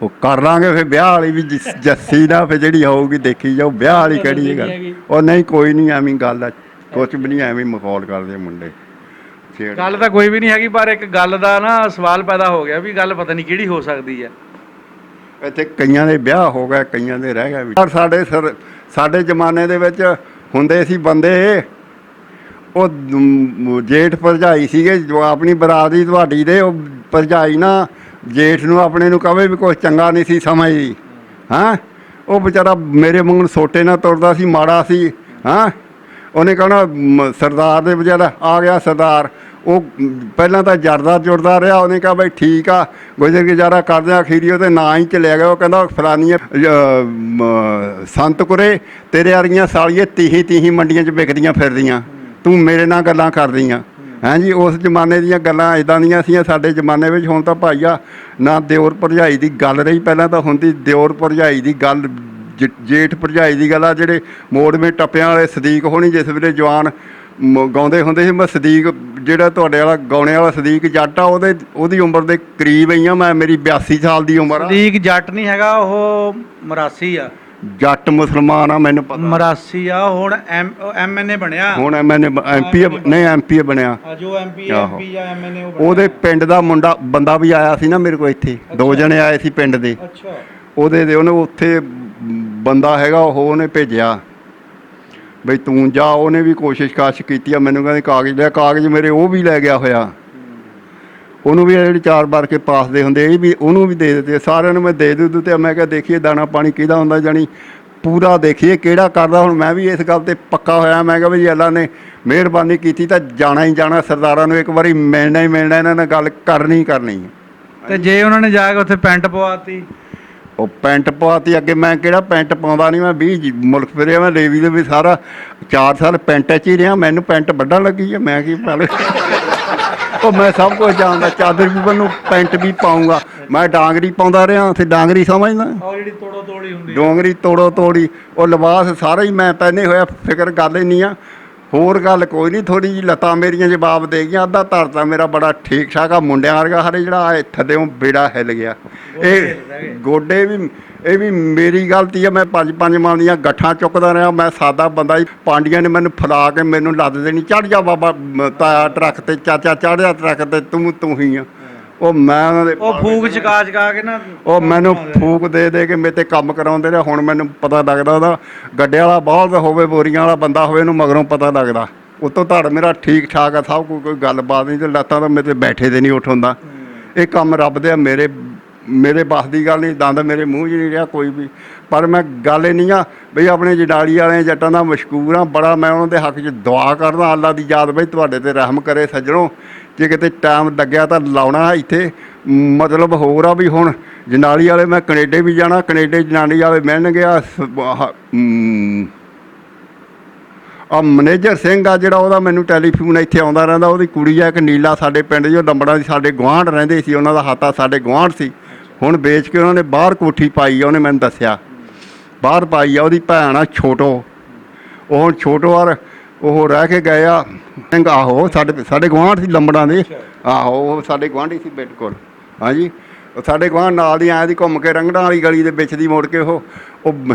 ਉਹ ਕਰ ਲਾਂਗੇ ਫਿਰ ਵਿਆਹ ਵਾਲੀ ਵੀ, ਜੱਸੀ ਨਾ ਫਿਰ ਜਿਹੜੀ ਹੋਊਗੀ ਦੇਖੀ ਜਾਓ, ਵਿਆਹ ਵਾਲੀ ਕਿਹੜੀ ਹੈ ਗੱਲ। ਉਹ ਨਹੀਂ ਕੋਈ ਨਹੀਂ, ਐਵੇਂ ਗੱਲ ਆ, ਕੁਛ ਵੀ ਨਹੀਂ, ਐਵੇਂ ਮਖੌਲ ਕਰਦੇ ਮੁੰਡੇ। ਗੱਲ ਤਾਂ ਕੋਈ ਵੀ ਨਹੀਂ ਹੈਗੀ, ਪਰ ਇੱਕ ਗੱਲ ਦਾ ਨਾ ਸਵਾਲ ਪੈਦਾ ਹੋ ਗਿਆ ਵੀ ਗੱਲ ਪਤਾ ਨਹੀਂ ਕਿਹੜੀ ਹੋ ਸਕਦੀ ਹੈ। ਇੱਥੇ ਕਈਆਂ ਦੇ ਵਿਆਹ ਹੋ ਗਏ, ਕਈਆਂ ਦੇ ਰਹਿ ਗਏ ਵੀ। ਪਰ ਸਾਡੇ ਜ਼ਮਾਨੇ ਦੇ ਵਿੱਚ ਹੁੰਦੇ ਸੀ ਬੰਦੇ, ਉਹ ਜੇਠ ਭਰਜਾਈ ਸੀਗੇ, ਜੋ ਆਪਣੀ ਬਰਾਦਰੀ ਤੁਹਾਡੀ ਦੇ, ਉਹ ਭਰਜਾਈ ਨਾ ਜੇਠ ਨੂੰ ਆਪਣੇ ਨੂੰ ਕਵੇ ਵੀ ਕੁਛ ਚੰਗਾ ਨਹੀਂ ਸੀ ਸਮਝਦੀ। ਹਾਂ, ਉਹ ਵਿਚਾਰਾ ਮੇਰੇ ਵਾਂਗੂ ਸੋਟੇ ਨਾਲ ਤੁਰਦਾ ਸੀ, ਮਾੜਾ ਸੀ। ਹਾਂ, ਉਹਨੇ ਕਹਿਣਾ ਸਰਦਾਰ ਦੇ ਵਿਚਾਰਾ ਆ ਗਿਆ ਸਰਦਾਰ, ਉਹ ਪਹਿਲਾਂ ਤਾਂ ਜਰਦਾ ਜੁੜਦਾ ਰਿਹਾ। ਉਹਨੇ ਕਿਹਾ ਬਈ ਠੀਕ ਆ, ਗੁਜ਼ਰ ਗੁਜ਼ਾਰਾ ਕਰਦੇ, ਅਖੀਰੀ ਉਹਦੇ ਨਾਂ ਹੀ ਚਲਿਆ ਗਿਆ। ਉਹ ਕਹਿੰਦਾ ਫਲਾਨੀਆਂ ਸੰਤ ਕੁਰੇ ਤੇਰੇ ਵਰਗੀਆਂ ਸਾਲੀਏ ਤੀਹੀ ਮੰਡੀਆਂ 'ਚ ਵਿਕਦੀਆਂ ਫਿਰਦੀਆਂ, ਤੂੰ ਮੇਰੇ ਨਾਲ ਗੱਲਾਂ ਕਰਦੀਆਂ। ਹਾਂਜੀ, ਉਸ ਜ਼ਮਾਨੇ ਦੀਆਂ ਗੱਲਾਂ ਇੱਦਾਂ ਦੀਆਂ ਸੀ ਸਾਡੇ ਜ਼ਮਾਨੇ ਵਿੱਚ। ਹੁਣ ਤਾਂ ਭਾਈ ਆ ਨਾ ਦਿਓਰ ਭਰਜਾਈ ਦੀ ਗੱਲ ਰਹੀ, ਪਹਿਲਾਂ ਤਾਂ ਹੁੰਦੀ ਦਿਓਰ ਭਰਜਾਈ ਦੀ ਗੱਲ, ਜੇਠ ਭਰਜਾਈ ਦੀ ਗੱਲ ਆ। ਜਿਹੜੇ ਮੋੜਵੇਂ ਟੱਪਿਆਂ ਵਾਲੇ ਸਦੀਕ ਹੋਣੀ ਜਿਸ ਵੇਲੇ ਜਵਾਨ ਗਾਉਂਦੇ ਹੁੰਦੇ ਸੀ, ਮੈਂ ਸਦੀਕ ਜਿਹੜਾ ਤੁਹਾਡੇ ਵਾਲਾ ਗਾਉਣੇ ਵਾਲਾ ਸਦੀਕ ਜੱਟ ਆ, ਉਹਦੀ ਉਮਰ ਦੇ ਕਰੀਬ ਹੀ ਆ ਮੈਂ, ਮੇਰੀ 82 ਸਾਲ ਦੀ ਉਮਰ ਆ। ਸਦੀਕ ਜੱਟ ਨਹੀਂ ਹੈਗਾ, ਉਹ ਮਰਾਸੀ ਆ। ਜੱਟ ਮੁਸਲਮਾਨ ਆ, ਮੈਨੂੰ ਪਤਾ। ਮਰਾਸੀ ਆ, ਹੁਣ ਐਮਐਨਏ ਬਣਿਆ, ਹੁਣ ਐਮਐਨਏ ਐਮਪੀ ਬਣਿਆ। ਜੋ ਐਮਪੀ ਜਾਂ ਐਮਐਨਏ ਉਹਦੇ ਪਿੰਡ ਦਾ ਬੰਦਾ ਵੀ ਆਇਆ ਸੀ ਨਾ ਮੇਰੇ ਕੋਲ ਇੱਥੇ, 2 ਜਣੇ ਆਏ ਸੀ ਪਿੰਡ ਦੇ। ਅੱਛਾ, ਉਹਨੇ ਉੱਥੇ ਬੰਦਾ ਹੈਗਾ, ਉਹਨੇ ਭੇਜਿਆ ਬਈ ਤੂੰ ਜਾ। ਉਹਨੇ ਵੀ ਕੋਸ਼ਿਸ਼ ਕੀਤੀ ਆ, ਮੈਨੂੰ ਕਹਿੰਦੇ ਕਾਗਜ਼ ਲਿਆ, ਕਾਗਜ਼ ਮੇਰੇ ਉਹ ਵੀ ਲੈ ਗਿਆ ਹੋਇਆ। ਉਹਨੂੰ ਵੀ ਜਿਹੜੀ 4 ਵਾਰ ਕੇ ਪਾਸ ਦੇ ਹੁੰਦੇ, ਇਹ ਵੀ ਉਹਨੂੰ ਵੀ ਦੇ ਦਿੱਤੇ, ਸਾਰਿਆਂ ਨੂੰ ਮੈਂ ਦੇ ਦੂ। ਤੇ ਮੈਂ ਕਿਹਾ ਦੇਖੀਏ ਦਾਣਾ ਪਾਣੀ ਕਿਹਦਾ ਹੁੰਦਾ, ਜਾਣੀ ਪੂਰਾ ਦੇਖੀਏ ਕਿਹੜਾ ਕਰਦਾ। ਹੁਣ ਮੈਂ ਵੀ ਇਸ ਗੱਲ 'ਤੇ ਪੱਕਾ ਹੋਇਆ, ਮੈਂ ਕਿਹਾ ਵੀ ਅੱਲਾ ਨੇ ਮਿਹਰਬਾਨੀ ਕੀਤੀ ਤਾਂ ਜਾਣਾ ਹੀ ਜਾਣਾ, ਸਰਦਾਰਾਂ ਨੂੰ ਇੱਕ ਵਾਰੀ ਮਿਲਣਾ ਹੀ ਮਿਲਣਾ, ਇਹਨਾਂ ਨਾਲ ਗੱਲ ਕਰਨੀ ਕਰਨੀ। ਤੇ ਜੇ ਉਹਨਾਂ ਨੇ ਜਾ ਕੇ ਉੱਥੇ ਪੈਂਟ ਪਵਾਤੀ, ਉਹ ਪੈਂਟ ਪਵਾਤੀ, ਅੱਗੇ ਮੈਂ ਕਿਹੜਾ ਪੈਂਟ ਪਾਉਂਦਾ ਨਹੀਂ, ਮੈਂ 20 ਮੁਲਕ ਫਿਰਿਆ, ਮੈਂ ਲੇਵੀ ਦੇ ਵੀ ਸਾਰਾ 4 ਸਾਲ ਪੈਂਟ 'ਚ ਹੀ ਰਿਹਾ, ਮੈਨੂੰ ਪੈਂਟ ਵੱਢਣ ਲੱਗੀ ਆ, ਮੈਂ ਕੀ ਪਹਿਲੇ ਉਹ ਮੈਂ ਸਭ ਕੁਝ ਜਾਣਦਾ, ਚਾਦਰ ਵੀ ਮੈਨੂੰ ਪੈਂਟ ਵੀ ਪਾਊਂਗਾ। ਮੈਂ ਡਾਂਗਰੀ ਪਾਉਂਦਾ ਰਿਹਾ, ਉੱਥੇ ਡਾਂਗਰੀ ਸਮਝਦਾ, ਉਹ ਜਿਹੜੀ ਤੋੜੋ ਤੋੜੀ ਹੁੰਦੀ, ਡੋਂਗਰੀ ਤੋੜੋ ਤੋੜੀ, ਉਹ ਲਿਬਾਸ ਸਾਰਾ ਹੀ ਮੈਂ ਪਹਿਨੇ ਹੋਇਆ, ਫਿਕਰ ਗੱਲ ਹੀ ਨਹੀਂ ਆ। ਹੋਰ ਗੱਲ ਕੋਈ ਨਹੀਂ, ਥੋੜ੍ਹੀ ਜਿਹੀ ਲੱਤਾਂ ਮੇਰੀਆਂ ਜਵਾਬ ਦੇ ਗਈਆਂ, ਅੱਧਾ ਧਰਤਾ ਮੇਰਾ ਬੜਾ ਠੀਕ ਠਾਕ ਆ, ਮੁੰਡਿਆਂ ਵਰਗਾ ਹਰੇ ਜਿਹੜਾ ਥੱਲਿਓਂ ਬੇੜਾ ਹਿੱਲ ਗਿਆ। ਇਹ ਗੋਡੇ ਵੀ, ਇਹ ਵੀ ਮੇਰੀ ਗਲਤੀ ਆ, ਮੈਂ 5 ਮਾਂ ਦੀਆਂ ਗੱਠਾਂ ਚੁੱਕਦਾ ਰਿਹਾ, ਮੈਂ ਸਾਦਾ ਬੰਦਾ ਹੀ। ਪਾਂਡੀਆਂ ਨੇ ਮੈਨੂੰ ਫਲਾ ਕੇ ਮੈਨੂੰ ਲੱਦ ਦੇਣੀ, ਚੜ੍ਹ ਜਾ ਬਾਬਾ ਤਾਇਆ ਟਰੱਕ 'ਤੇ, ਚਾਚਾ ਚੜ੍ਹ ਜਾ ਟਰੱਕ 'ਤੇ, ਤੂੰ ਹੀ ਆ। ਉਹ ਮੈਂ ਉਹਨਾਂ ਦੇ ਫੂਕ ਚਕਾ ਕੇ ਨਾ, ਉਹ ਮੈਨੂੰ ਫੂਕ ਦੇ ਕੇ ਮੇਰੇ 'ਤੇ ਕੰਮ ਕਰਾਉਂਦੇ ਰਹੇ। ਹੁਣ ਮੈਨੂੰ ਪਤਾ ਲੱਗਦਾ, ਉਹਦਾ ਗੱਡੇ ਵਾਲਾ ਬਹੁਤ ਹੋਵੇ, ਬੋਰੀਆਂ ਵਾਲਾ ਬੰਦਾ ਹੋਵੇ, ਇਹਨੂੰ ਮਗਰੋਂ ਪਤਾ ਲੱਗਦਾ। ਉੱਤੋਂ ਧੜ ਮੇਰਾ ਠੀਕ ਠਾਕ ਆ, ਸਭ ਕੋਈ ਗੱਲਬਾਤ ਨਹੀਂ, ਤੇ ਲੱਤਾਂ ਤਾਂ ਮੇਰੇ 'ਤੇ ਬੈਠੇ ਦੇ ਨਹੀਂ ਉੱਠ ਹੁੰਦਾ। ਇਹ ਕੰਮ ਰੱਬ ਦੇ ਮੇਰੇ ਬਸ ਦੀ ਗੱਲ ਨਹੀਂ, ਦੰਦ ਮੇਰੇ ਮੂੰਹ 'ਚ ਨਹੀਂ ਰਿਹਾ ਕੋਈ ਵੀ। ਪਰ ਮੈਂ ਗੱਲ ਇਹ ਨਹੀਂ ਆ ਬਈ ਆਪਣੇ ਜਡਾਲੀ ਵਾਲੇ ਜੱਟਾਂ ਦਾ ਮਸ਼ਕੂਰ ਆ ਬੜਾ, ਮੈਂ ਉਹਨਾਂ ਦੇ ਹੱਕ 'ਚ ਦੁਆ ਕਰਦਾ, ਅੱਲਾ ਦੀ ਯਾਦ ਬਈ ਤੁਹਾਡੇ 'ਤੇ ਰਹਿਮ ਕਰੇ ਸੱਜਣੋ। ਜੇ ਕਿਤੇ ਟਾਈਮ ਲੱਗਿਆ ਤਾਂ ਲਾਉਣਾ ਇੱਥੇ, ਮਤਲਬ ਹੋਰ ਆ ਵੀ ਹੁਣ ਜਨਾਲੀ ਵਾਲੇ ਮੈਂ ਕਨੇਡੇ ਵੀ ਜਾਣਾ, ਕਨੇਡੇ ਜਨਾਲੀ ਵਾਲੇ ਮਿਲਣਗੇ। ਆ ਮੈਨੇਜਰ ਸਿੰਘ ਆ ਜਿਹੜਾ, ਉਹਦਾ ਮੈਨੂੰ ਟੈਲੀਫੋਨ ਇੱਥੇ ਆਉਂਦਾ ਰਹਿੰਦਾ, ਉਹਦੀ ਕੁੜੀ ਆ ਇੱਕ ਨੀਲਾ, ਸਾਡੇ ਪਿੰਡ ਜੋ ਲੰਬੜਾ ਦੀ, ਸਾਡੇ ਗੁਆਂਢ ਰਹਿੰਦੇ ਸੀ, ਉਹਨਾਂ ਦਾ ਹਾਤਾ ਸਾਡੇ ਗੁਆਂਢ ਸੀ। ਹੁਣ ਵੇਚ ਕੇ ਉਹਨਾਂ ਨੇ ਬਾਹਰ ਕੋਠੀ ਪਾਈ ਆ, ਉਹਨੇ ਮੈਨੂੰ ਦੱਸਿਆ ਬਾਹਰ ਪਾਈ ਆ। ਉਹਦੀ ਭੈਣ ਆ ਛੋਟੋ, ਉਹ ਹੁਣ ਛੋਟੋ ਔਰ ਉਹ ਰਹਿ ਕੇ ਗਏ ਆ ਸਿੰਘ। ਆਹੋ ਸਾਡੇ ਗੁਆਂਢ ਸੀ ਲੰਬੜਾਂ ਦੇ, ਆਹੋ ਉਹ ਸਾਡੇ ਗੁਆਂਢੀ ਸੀ ਬਿਲਕੁਲ। ਹਾਂਜੀ, ਉਹ ਸਾਡੇ ਗੁਆਂਢ ਨਾਲ ਦੀ ਆਇਆ ਦੀ, ਘੁੰਮ ਕੇ ਰੰਗੜਾਂ ਵਾਲੀ ਗਲੀ ਦੇ ਵਿੱਚ ਦੀ ਮੁੜ ਕੇ ਉਹ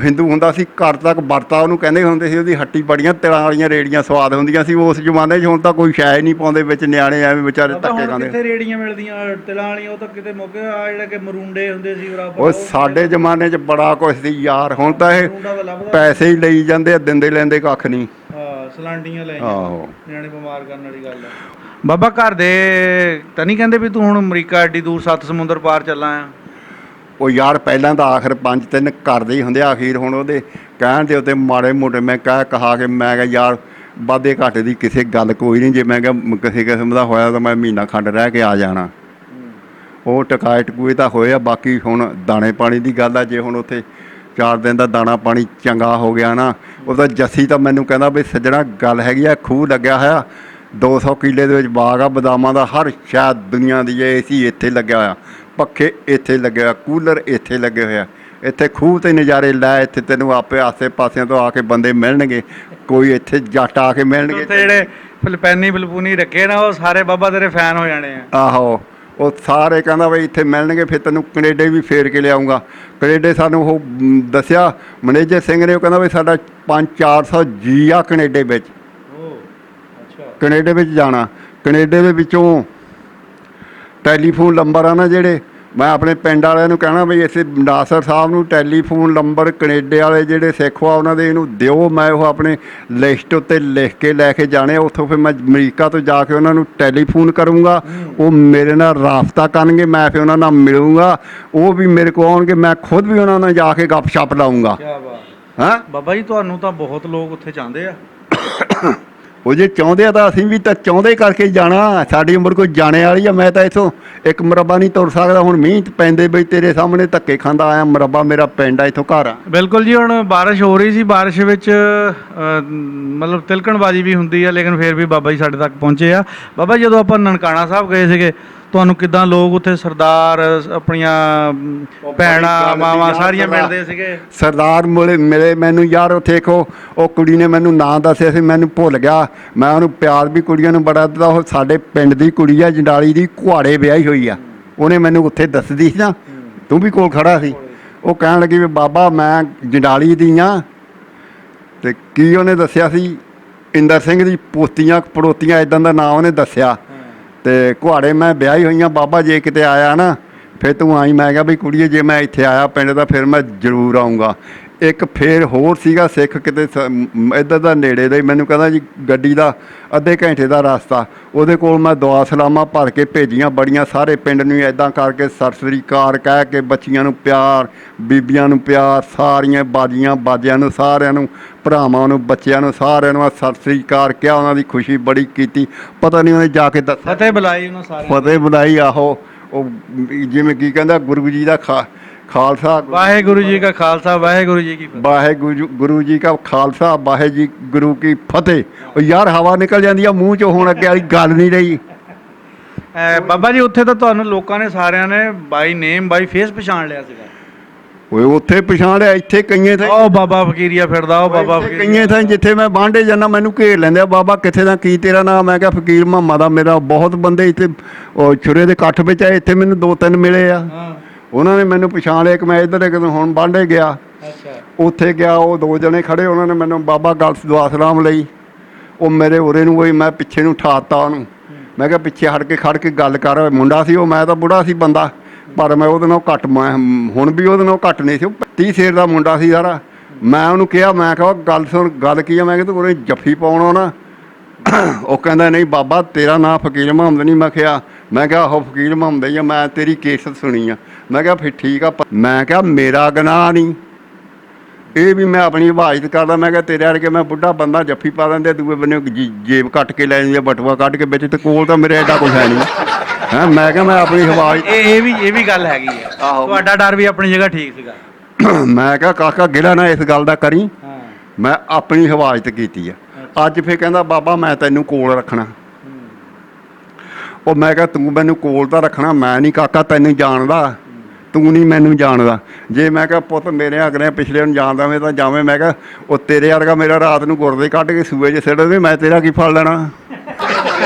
ਹਿੰਦੂ ਹੁੰਦਾ ਸੀ, ਘਰ ਤੱਕ ਵਰਤਾ ਉਹਨੂੰ ਕਹਿੰਦੇ ਹੁੰਦੇ ਸੀ। ਉਹਦੀ ਹੱਟੀ ਬੜੀਆਂ ਤਿਲਾਂ ਵਾਲੀਆਂ ਰੇੜੀਆਂ ਸਵਾਦ ਹੁੰਦੀਆਂ ਸੀ ਉਸ ਜ਼ਮਾਨੇ 'ਚ। ਹੁਣ ਤਾਂ ਕੋਈ ਸ਼ੈ ਨਹੀਂ ਪਾਉਂਦੇ ਵਿੱਚ, ਨਿਆਣੇ ਐਵੇਂ ਵਿਚਾਰੇ ਧੱਕੇ ਖਾਂਦੇ। ਕਿੱਥੇ ਰੇੜੀਆਂ ਮਿਲਦੀਆਂ ਤਿਲਾਂ ਵਾਲੀਆਂ, ਉਹ ਤਾਂ ਕਿਤੇ ਮੋਗੇ ਆ ਜਿਹੜੇ ਕਿ ਮਰੂੰਡੇ ਹੁੰਦੇ ਸੀ ਬਰਾਬਰ। ਉਹ ਸਾਡੇ ਜ਼ਮਾਨੇ 'ਚ ਬੜਾ ਕੁਛ ਸੀ ਯਾਰ, ਹੁਣ ਤਾਂ ਇਹ ਪੈਸੇ ਹੀ ਲਈ ਜਾਂਦੇ ਆ, ਦਿੰਦੇ ਲੈਂਦੇ ਕੱਖ ਨਹੀਂ। ਸਲਾਂਟੀਆਂ ਲੈ ਆਹੋ ਨਿਆਣੇ ਬਿਮਾਰ ਕਰਨ ਵਾਲੀ ਗੱਲ ਹੈ। ਬਾਬਾ ਘਰ ਦੇ ਤਾਂ ਨਹੀਂ ਕਹਿੰਦੇ ਵੀ ਤੂੰ ਹੁਣ ਅਮਰੀਕਾ ਐਡੀ ਦੂਰ 7 ਸਮੁੰਦਰ ਪਾਰ ਚੱਲਾਂ ਆ? ਉਹ ਯਾਰ ਪਹਿਲਾਂ ਤਾਂ ਆਖਰ 5-3 ਕਰਦੇ ਹੀ ਹੁੰਦੇ, ਅਖੀਰ ਹੁਣ ਉਹਦੇ ਕਹਿਣ ਦੇ ਉੱਤੇ ਮਾੜੇ ਮੋਟੇ ਮੈਂ ਕਹਾ ਕੇ ਮੈਂ ਕਿਹਾ ਯਾਰ ਵਾਧੇ ਘਾਟੇ ਦੀ ਕਿਸੇ ਗੱਲ ਕੋਈ ਨਹੀਂ, ਜੇ ਮੈਂ ਕਿਹਾ ਕਿਸੇ ਕਿਸਮ ਦਾ ਹੋਇਆ ਤਾਂ ਮੈਂ ਮਹੀਨਾ ਖੰਡ ਰਹਿ ਕੇ ਆ ਜਾਣਾ। ਉਹ ਟਕਾਏ ਟਕੂਏ ਤਾਂ ਹੋਏ ਆ, ਬਾਕੀ ਹੁਣ ਦਾਣੇ ਪਾਣੀ ਦੀ ਗੱਲ ਆ। ਜੇ ਹੁਣ ਉੱਥੇ 4 ਦਿਨ ਦਾ ਦਾਣਾ ਪਾਣੀ ਚੰਗਾ ਹੋ ਗਿਆ ਨਾ, ਉਹਦਾ ਜੱਸੀ ਤਾਂ ਮੈਨੂੰ ਕਹਿੰਦਾ ਵੀ ਸੱਜਣਾ ਗੱਲ ਹੈਗੀ ਆ, ਖੂਹ ਲੱਗਿਆ ਹੋਇਆ 200 ਕਿੱਲੇ ਦੇ ਵਿੱਚ ਬਾਗ ਆ ਬਦਾਮਾਂ ਦਾ, ਹਰ ਸ਼ਾਇਦ ਦੁਨੀਆ ਦੀ ਏਸੀ ਇੱਥੇ ਲੱਗਿਆ ਹੋਇਆ, ਪੱਖੇ ਇੱਥੇ ਲੱਗੇ ਹੋਇਆ, ਕੂਲਰ ਇੱਥੇ ਲੱਗੇ ਹੋਇਆ, ਇੱਥੇ ਖੂਹ 'ਤੇ ਨਜ਼ਾਰੇ ਲੈ, ਇੱਥੇ ਤੈਨੂੰ ਆਪੇ ਆਸੇ ਪਾਸਿਆਂ ਤੋਂ ਆ ਕੇ ਬੰਦੇ ਮਿਲਣਗੇ, ਕੋਈ ਇੱਥੇ ਜੱਟ ਆ ਕੇ ਮਿਲਣਗੇ। ਜਿਹੜੇ ਫਿਲਪੈਨੀ ਫਿਲਪੂਨੀ ਰੱਖੇ ਨਾ ਉਹ ਸਾਰੇ ਬਾਬਾ ਤੇਰੇ ਫੈਨ ਹੋ ਜਾਣੇ ਆ। ਆਹੋ ਉਹ ਸਾਰੇ ਕਹਿੰਦਾ ਬਈ ਇੱਥੇ ਮਿਲਣਗੇ, ਫਿਰ ਤੈਨੂੰ ਕੈਨੇਡੇ ਵੀ ਫੇਰ ਕੇ ਲਿਆਉਂਗਾ। ਕੈਨੇਡੇ ਸਾਨੂੰ ਉਹ ਦੱਸਿਆ ਮੈਨੇਜਰ ਸਿੰਘ ਨੇ, ਉਹ ਕਹਿੰਦਾ ਵੀ ਸਾਡਾ 500-400 ਜੀ ਆ ਕੈਨੇਡੇ ਵਿੱਚ। ਕੈਨੇਡੇ ਵਿੱਚ ਜਾਣਾ, ਕੈਨੇਡੇ ਦੇ ਵਿੱਚੋਂ ਟੈਲੀਫੋਨ ਨੰਬਰ ਆ ਨਾ ਜਿਹੜੇ, ਮੈਂ ਆਪਣੇ ਪਿੰਡ ਵਾਲਿਆਂ ਨੂੰ ਕਹਿਣਾ ਵੀ ਇਸੇ ਨਾਸਰ ਸਾਹਿਬ ਨੂੰ ਟੈਲੀਫੋਨ ਨੰਬਰ ਕੈਨੇਡੇ ਵਾਲੇ ਜਿਹੜੇ ਸਿੱਖ ਆ ਉਹਨਾਂ ਦੇ ਇਹਨੂੰ ਦਿਓ, ਮੈਂ ਉਹ ਆਪਣੇ ਲਿਸਟ ਉੱਤੇ ਲਿਖ ਕੇ ਲੈ ਕੇ ਜਾਣੇ। ਉੱਥੋਂ ਫਿਰ ਮੈਂ ਅਮਰੀਕਾ ਤੋਂ ਜਾ ਕੇ ਉਹਨਾਂ ਨੂੰ ਟੈਲੀਫੋਨ ਕਰੂੰਗਾ, ਉਹ ਮੇਰੇ ਨਾਲ ਰਾਬਤਾ ਕਰਨਗੇ, ਮੈਂ ਫਿਰ ਉਹਨਾਂ ਨਾਲ ਮਿਲੂੰਗਾ, ਉਹ ਵੀ ਮੇਰੇ ਕੋਲ ਆਉਣਗੇ, ਮੈਂ ਖੁਦ ਵੀ ਉਹਨਾਂ ਨਾਲ ਜਾ ਕੇ ਗੱਪਸ਼ਪ ਲਾਊਂਗਾ। ਹਾਂ ਬਾਬਾ ਜੀ ਤੁਹਾਨੂੰ ਤਾਂ ਬਹੁਤ ਲੋਕ ਉੱਥੇ ਚਾਹੁੰਦੇ ਆ। ਉਹ ਜੇ ਚਾਹੁੰਦੇ ਆ ਤਾਂ ਅਸੀਂ ਵੀ ਤਾਂ ਚਾਹੁੰਦੇ ਕਰਕੇ ਜਾਣਾ, ਸਾਡੀ ਉਮਰ ਕੋਈ ਜਾਣੇ ਵਾਲੀ ਆ। ਮੈਂ ਤਾਂ ਇੱਥੋਂ ਇੱਕ ਮੁਰੱਬਾ ਨਹੀਂ ਤੁਰ ਸਕਦਾ, ਹੁਣ ਮੀਂਹ ਪੈਂਦੇ ਬਈ ਤੇਰੇ ਸਾਹਮਣੇ ਧੱਕੇ ਖਾਂਦਾ ਆਇਆ, ਮੁਰੱਬਾ ਮੇਰਾ ਪਿੰਡ ਆ, ਇੱਥੋਂ ਘਰ ਆ। ਬਿਲਕੁਲ ਜੀ, ਹੁਣ ਬਾਰਿਸ਼ ਹੋ ਰਹੀ ਸੀ, ਬਾਰਿਸ਼ ਵਿੱਚ ਮਤਲਬ ਤਿਲਕਣਬਾਜ਼ੀ ਵੀ ਹੁੰਦੀ ਆ, ਲੇਕਿਨ ਫਿਰ ਵੀ ਬਾਬਾ ਜੀ ਸਾਡੇ ਤੱਕ ਪਹੁੰਚੇ ਆ। ਬਾਬਾ ਜਦੋਂ ਆਪਾਂ ਨਨਕਾਣਾ ਸਾਹਿਬ ਗਏ ਸੀਗੇ, ਤੁਹਾਨੂੰ ਕਿੱਦਾਂ ਲੋਕ ਉੱਥੇ ਸਰਦਾਰ ਆਪਣੀਆਂ ਭੈਣਾਂ ਮਾਵਾਂ ਸਾਰੀਆਂ ਮਿਲਦੇ ਸੀਗੇ? ਸਰਦਾਰ ਮਿਲੇ ਮੈਨੂੰ ਯਾਰ, ਉੱਥੇ ਦੇਖੋ ਉਹ ਕੁੜੀ ਨੇ ਮੈਨੂੰ ਨਾਂ ਦੱਸਿਆ ਸੀ, ਮੈਨੂੰ ਭੁੱਲ ਗਿਆ। ਮੈਂ ਉਹਨੂੰ ਪਿਆਰ ਵੀ ਕੁੜੀਆਂ ਨੂੰ ਬੜਾ ਦਿੱਤਾ। ਉਹ ਸਾਡੇ ਪਿੰਡ ਦੀ ਕੁੜੀ ਆ, ਜੰਡਾਲੀ ਦੀ, ਘੁਆੜੇ ਵਿਆਹੀ ਹੋਈ ਆ। ਉਹਨੇ ਮੈਨੂੰ ਉੱਥੇ ਦੱਸਦੀ ਸੀ ਨਾ, ਤੂੰ ਵੀ ਕੋਲ ਖੜਾ ਸੀ। ਉਹ ਕਹਿਣ ਲੱਗੀ ਵੀ ਬਾਬਾ ਮੈਂ ਜੰਡਾਲੀ ਦੀ ਆ, ਅਤੇ ਕੀ ਉਹਨੇ ਦੱਸਿਆ ਸੀ, ਇੰਦਰ ਸਿੰਘ ਦੀ ਪੋਤੀਆਂ ਪੜੋਤੀਆਂ ਇੱਦਾਂ ਦਾ ਨਾਂ ਉਹਨੇ ਦੱਸਿਆ, ਅਤੇ ਘੁਆੜੇ ਮੈਂ ਵਿਆਹੀ ਹੋਈਆਂ ਬਾਬਾ, ਜੇ ਕਿਤੇ ਆਇਆ ਨਾ ਫਿਰ ਤੂੰ ਆਈ। ਮੈਂ ਕਿਹਾ ਵੀ ਕੁੜੀਏ ਜੇ ਮੈਂ ਇੱਥੇ ਆਇਆ ਪਿੰਡ ਦਾ ਫਿਰ ਮੈਂ ਜ਼ਰੂਰ ਆਊਂਗਾ। ਇੱਕ ਫੇਰ ਹੋਰ ਸੀਗਾ ਸਿੱਖ ਕਿਤੇ ਇੱਧਰ ਦਾ ਨੇੜੇ ਦਾ ਹੀ, ਮੈਨੂੰ ਕਹਿੰਦਾ ਜੀ ਗੱਡੀ ਦਾ ਅੱਧੇ ਘੰਟੇ ਦਾ ਰਸਤਾ, ਉਹਦੇ ਕੋਲ ਮੈਂ ਦੁਆ ਸਲਾਮਾਂ ਭਰ ਕੇ ਭੇਜੀਆਂ ਬੜੀਆਂ, ਸਾਰੇ ਪਿੰਡ ਨੂੰ ਇੱਦਾਂ ਕਰਕੇ ਸਤਿ ਸ੍ਰੀ ਅਕਾਲ ਕਹਿ ਕੇ, ਬੱਚੀਆਂ ਨੂੰ ਪਿਆਰ, ਬੀਬੀਆਂ ਨੂੰ ਪਿਆਰ, ਸਾਰੀਆਂ ਬਾਜੀਆਂ ਬਾਜਿਆਂ ਨੂੰ, ਸਾਰਿਆਂ ਨੂੰ, ਭਰਾਵਾਂ ਨੂੰ, ਬੱਚਿਆਂ ਨੂੰ, ਸਾਰਿਆਂ ਨੂੰ ਸਤਿ ਸ੍ਰੀ ਅਕਾਲ ਕਿਹਾ। ਉਹਨਾਂ ਦੀ ਖੁਸ਼ੀ ਬੜੀ ਕੀਤੀ, ਪਤਾ ਨਹੀਂ ਉਹਨੇ ਜਾ ਕੇ ਦੱਸਿਆ, ਫਤਿਹ ਬੁਲਾਈ ਉਹਨਾਂ ਸਾਰਿਆਂ, ਫਤਿਹ ਬੁਲਾਈ। ਆਹੋ ਉਹ ਜਿਵੇਂ ਕੀ ਕਹਿੰਦਾ ਗੁਰੂ ਜੀ ਦਾ ਖਾਲਸਾ, ਵਾਹਿਗੁਰੂ ਜੀ ਕਾ ਖਾਲਸਾ, ਵਾਹਿਗੁਰੂ ਜੀ ਕੀ ਫਤਿਹ, ਵਾਹਿਗੁਰੂ ਜੀ ਕਾ ਖਾਲਸਾ, ਵਾਹਿਗੁਰੂ ਕੀ ਫਤਿਹ। ਉਹ ਯਾਰ ਹਵਾ ਨਿਕਲ ਜਾਂਦੀ ਆ ਮੂੰਹ ਚੋਂ, ਹੁਣ ਅੱਗੇ ਵਾਲੀ ਗੱਲ ਨਹੀਂ ਰਹੀ। ਬਾਬਾ ਜੀ ਉੱਥੇ ਤਾਂ ਤੁਹਾਨੂੰ ਲੋਕਾਂ ਨੇ ਸਾਰਿਆਂ ਨੇ ਬਾਈ ਨੇਮ ਬਾਈ ਫੇਸ ਪਛਾਣ ਲਿਆ ਸੀਗਾ। ਓਏ ਉੱਥੇ ਪਛਾਣ ਲਿਆ, ਇੱਥੇ ਕਈਏ ਥਾਂ ਉਹ ਬਾਬਾ ਫਕੀਰੀਆ ਫਿਰਦਾ, ਉਹ ਬਾਬਾ ਕਈਏ ਥਾਂ ਜਿੱਥੇ ਮੈਂ ਬਾਂਡੇ ਜਾਂਦਾ ਮੈਨੂੰ ਘੇਰ ਲੈਂਦੇ ਆ, ਬਾਬਾ ਕਿੱਥੇ ਦਾ, ਕੀ ਤੇਰਾ ਨਾਮ? ਮੈਂ ਕਿਹਾ ਫਕੀਰ ਮੁਹੰਮਦ ਦਾ। ਮੇਰਾ ਬਹੁਤ ਬੰਦੇ ਇੱਥੇ ਉਹ ਛੁਰੇ ਦੇ ਇਕੱਠ ਵਿੱਚ ਆਏ, ਇੱਥੇ ਮੈਨੂੰ 2-3 ਮਿਲੇ ਆ, ਉਹਨਾਂ ਨੇ ਮੈਨੂੰ ਪਛਾਣ ਲਿਆ। ਇੱਕ ਮੈਂ ਇੱਧਰ ਇੱਕ ਹੁਣ ਬਾਂਡੇ ਗਿਆ, ਉੱਥੇ ਗਿਆ, ਉਹ 2 ਜਣੇ ਖੜੇ, ਉਹਨਾਂ ਨੇ ਮੈਨੂੰ ਬਾਬਾ ਗੱਲ ਦੁਆ ਸਲਾਮ ਲਈ। ਉਹ ਮੇਰੇ ਉਰੇ ਨੂੰ ਹੋਈ, ਮੈਂ ਪਿੱਛੇ ਨੂੰ ਠਾਤਾ ਉਹਨੂੰ, ਮੈਂ ਕਿਹਾ ਪਿੱਛੇ ਖੜ ਕੇ ਗੱਲ ਕਰ। ਮੁੰਡਾ ਸੀ ਉਹ, ਮੈਂ ਤਾਂ ਬੁੜਾ ਸੀ ਬੰਦਾ, ਪਰ ਮੈਂ ਉਹਦੇ ਨਾਲ ਘੱਟ, ਮੈਂ ਹੁਣ ਵੀ ਉਹਦੇ ਨਾਲ ਘੱਟ ਨਹੀਂ ਸੀ। 30 ਸੇਰ ਦਾ ਮੁੰਡਾ ਸੀ ਸਾਰਾ। ਮੈਂ ਉਹਨੂੰ ਕਿਹਾ, ਮੈਂ ਕਿਹਾ ਗੱਲ ਸੁਣ, ਗੱਲ ਕੀ ਆ? ਮੈਂ ਕਿਹਾ ਤੂੰ ਉਹਨੇ ਜੱਫੀ ਪਾਉਣਾ ਨਾ। ਉਹ ਕਹਿੰਦਾ ਨਹੀਂ ਬਾਬਾ ਤੇਰਾ ਨਾਂ ਫਕੀਰ ਮੁਹੰਮਦ ਨਹੀਂ। ਮੈਂ ਕਿਹਾ ਉਹ ਫਕੀਰ ਮੁਹੰਮਦ ਹੀ ਆ, ਮੈਂ ਤੇਰੀ ਕੇਸਤ ਸੁਣੀ ਆ। ਮੈਂ ਕਿਹਾ ਫਿਰ ਠੀਕ ਆ। ਮੈਂ ਕਿਹਾ ਮੇਰਾ ਗੁਨਾਹ ਨਹੀਂ, ਇਹ ਵੀ ਮੈਂ ਆਪਣੀ ਹਿਫਾਜ਼ਤ ਕਰਦਾ। ਮੈਂ ਕਿਹਾ ਤੇਰੇ ਵਰਗੇ ਮੈਂ ਬੁੱਢਾ ਬੰਦਾ ਜੱਫੀ ਪਾ ਦਿੰਦੇ, ਦੂਏ ਬੰਨੇ ਜੇਬ ਕੱਟ ਕੇ ਲੈ ਜਾਂਦੀ, ਬਟੂਆ ਕੱਢ ਕੇ ਵਿੱਚ, ਤੇ ਕੋਲ ਤਾਂ ਮੇਰੇ ਐਡਾ ਕੁਛ ਹੈ ਨਹੀਂ ਹੈ। ਮੈਂ ਕਿਹਾ ਮੈਂ ਆਪਣੀ ਹਿਫਾਜ਼ਤ, ਇਹ ਵੀ ਗੱਲ ਹੈਗੀ ਆ, ਤੁਹਾਡਾ ਡਰ ਵੀ ਆਪਣੀ ਜਗ੍ਹਾ ਠੀਕ ਸੀਗਾ। ਮੈਂ ਕਿਹਾ ਕਾਕਾ ਗਿਲਾ ਨਾ ਇਸ ਗੱਲ ਦਾ ਕਰੀ, ਮੈਂ ਆਪਣੀ ਹਿਫਾਜ਼ਤ ਕੀਤੀ ਆ। ਅੱਜ ਫਿਰ ਕਹਿੰਦਾ ਬਾਬਾ ਮੈਂ ਤੈਨੂੰ ਕੋਲ ਰੱਖਣਾ। ਉਹ ਮੈਂ ਕਿਹਾ ਤੂੰ ਮੈਨੂੰ ਕੋਲ ਤਾਂ ਰੱਖਣਾ, ਮੈਂ ਨਹੀਂ ਕਾਕਾ ਤੈਨੂੰ ਜਾਣਦਾ, ਤੂੰ ਨਹੀਂ ਮੈਨੂੰ ਜਾਣਦਾ। ਜੇ ਮੈਂ ਕਿਹਾ ਪੁੱਤ ਮੇਰੇ ਅਗਲੇ ਪਿਛਲੇ ਨੂੰ ਜਾਣਦਾ ਮੈਂ ਤਾਂ ਜਾਵੇਂ। ਮੈਂ ਕਿਹਾ ਉਹ ਤੇਰੇ ਵਰਗਾ ਮੇਰਾ ਰਾਤ ਨੂੰ ਗੁਰਦੇ ਕੱਢ ਕੇ ਸੂਏ 'ਚ ਸਿੱਟ ਦੇ, ਮੈਂ ਤੇਰਾ ਕੀ ਫੜ ਲੈਣਾ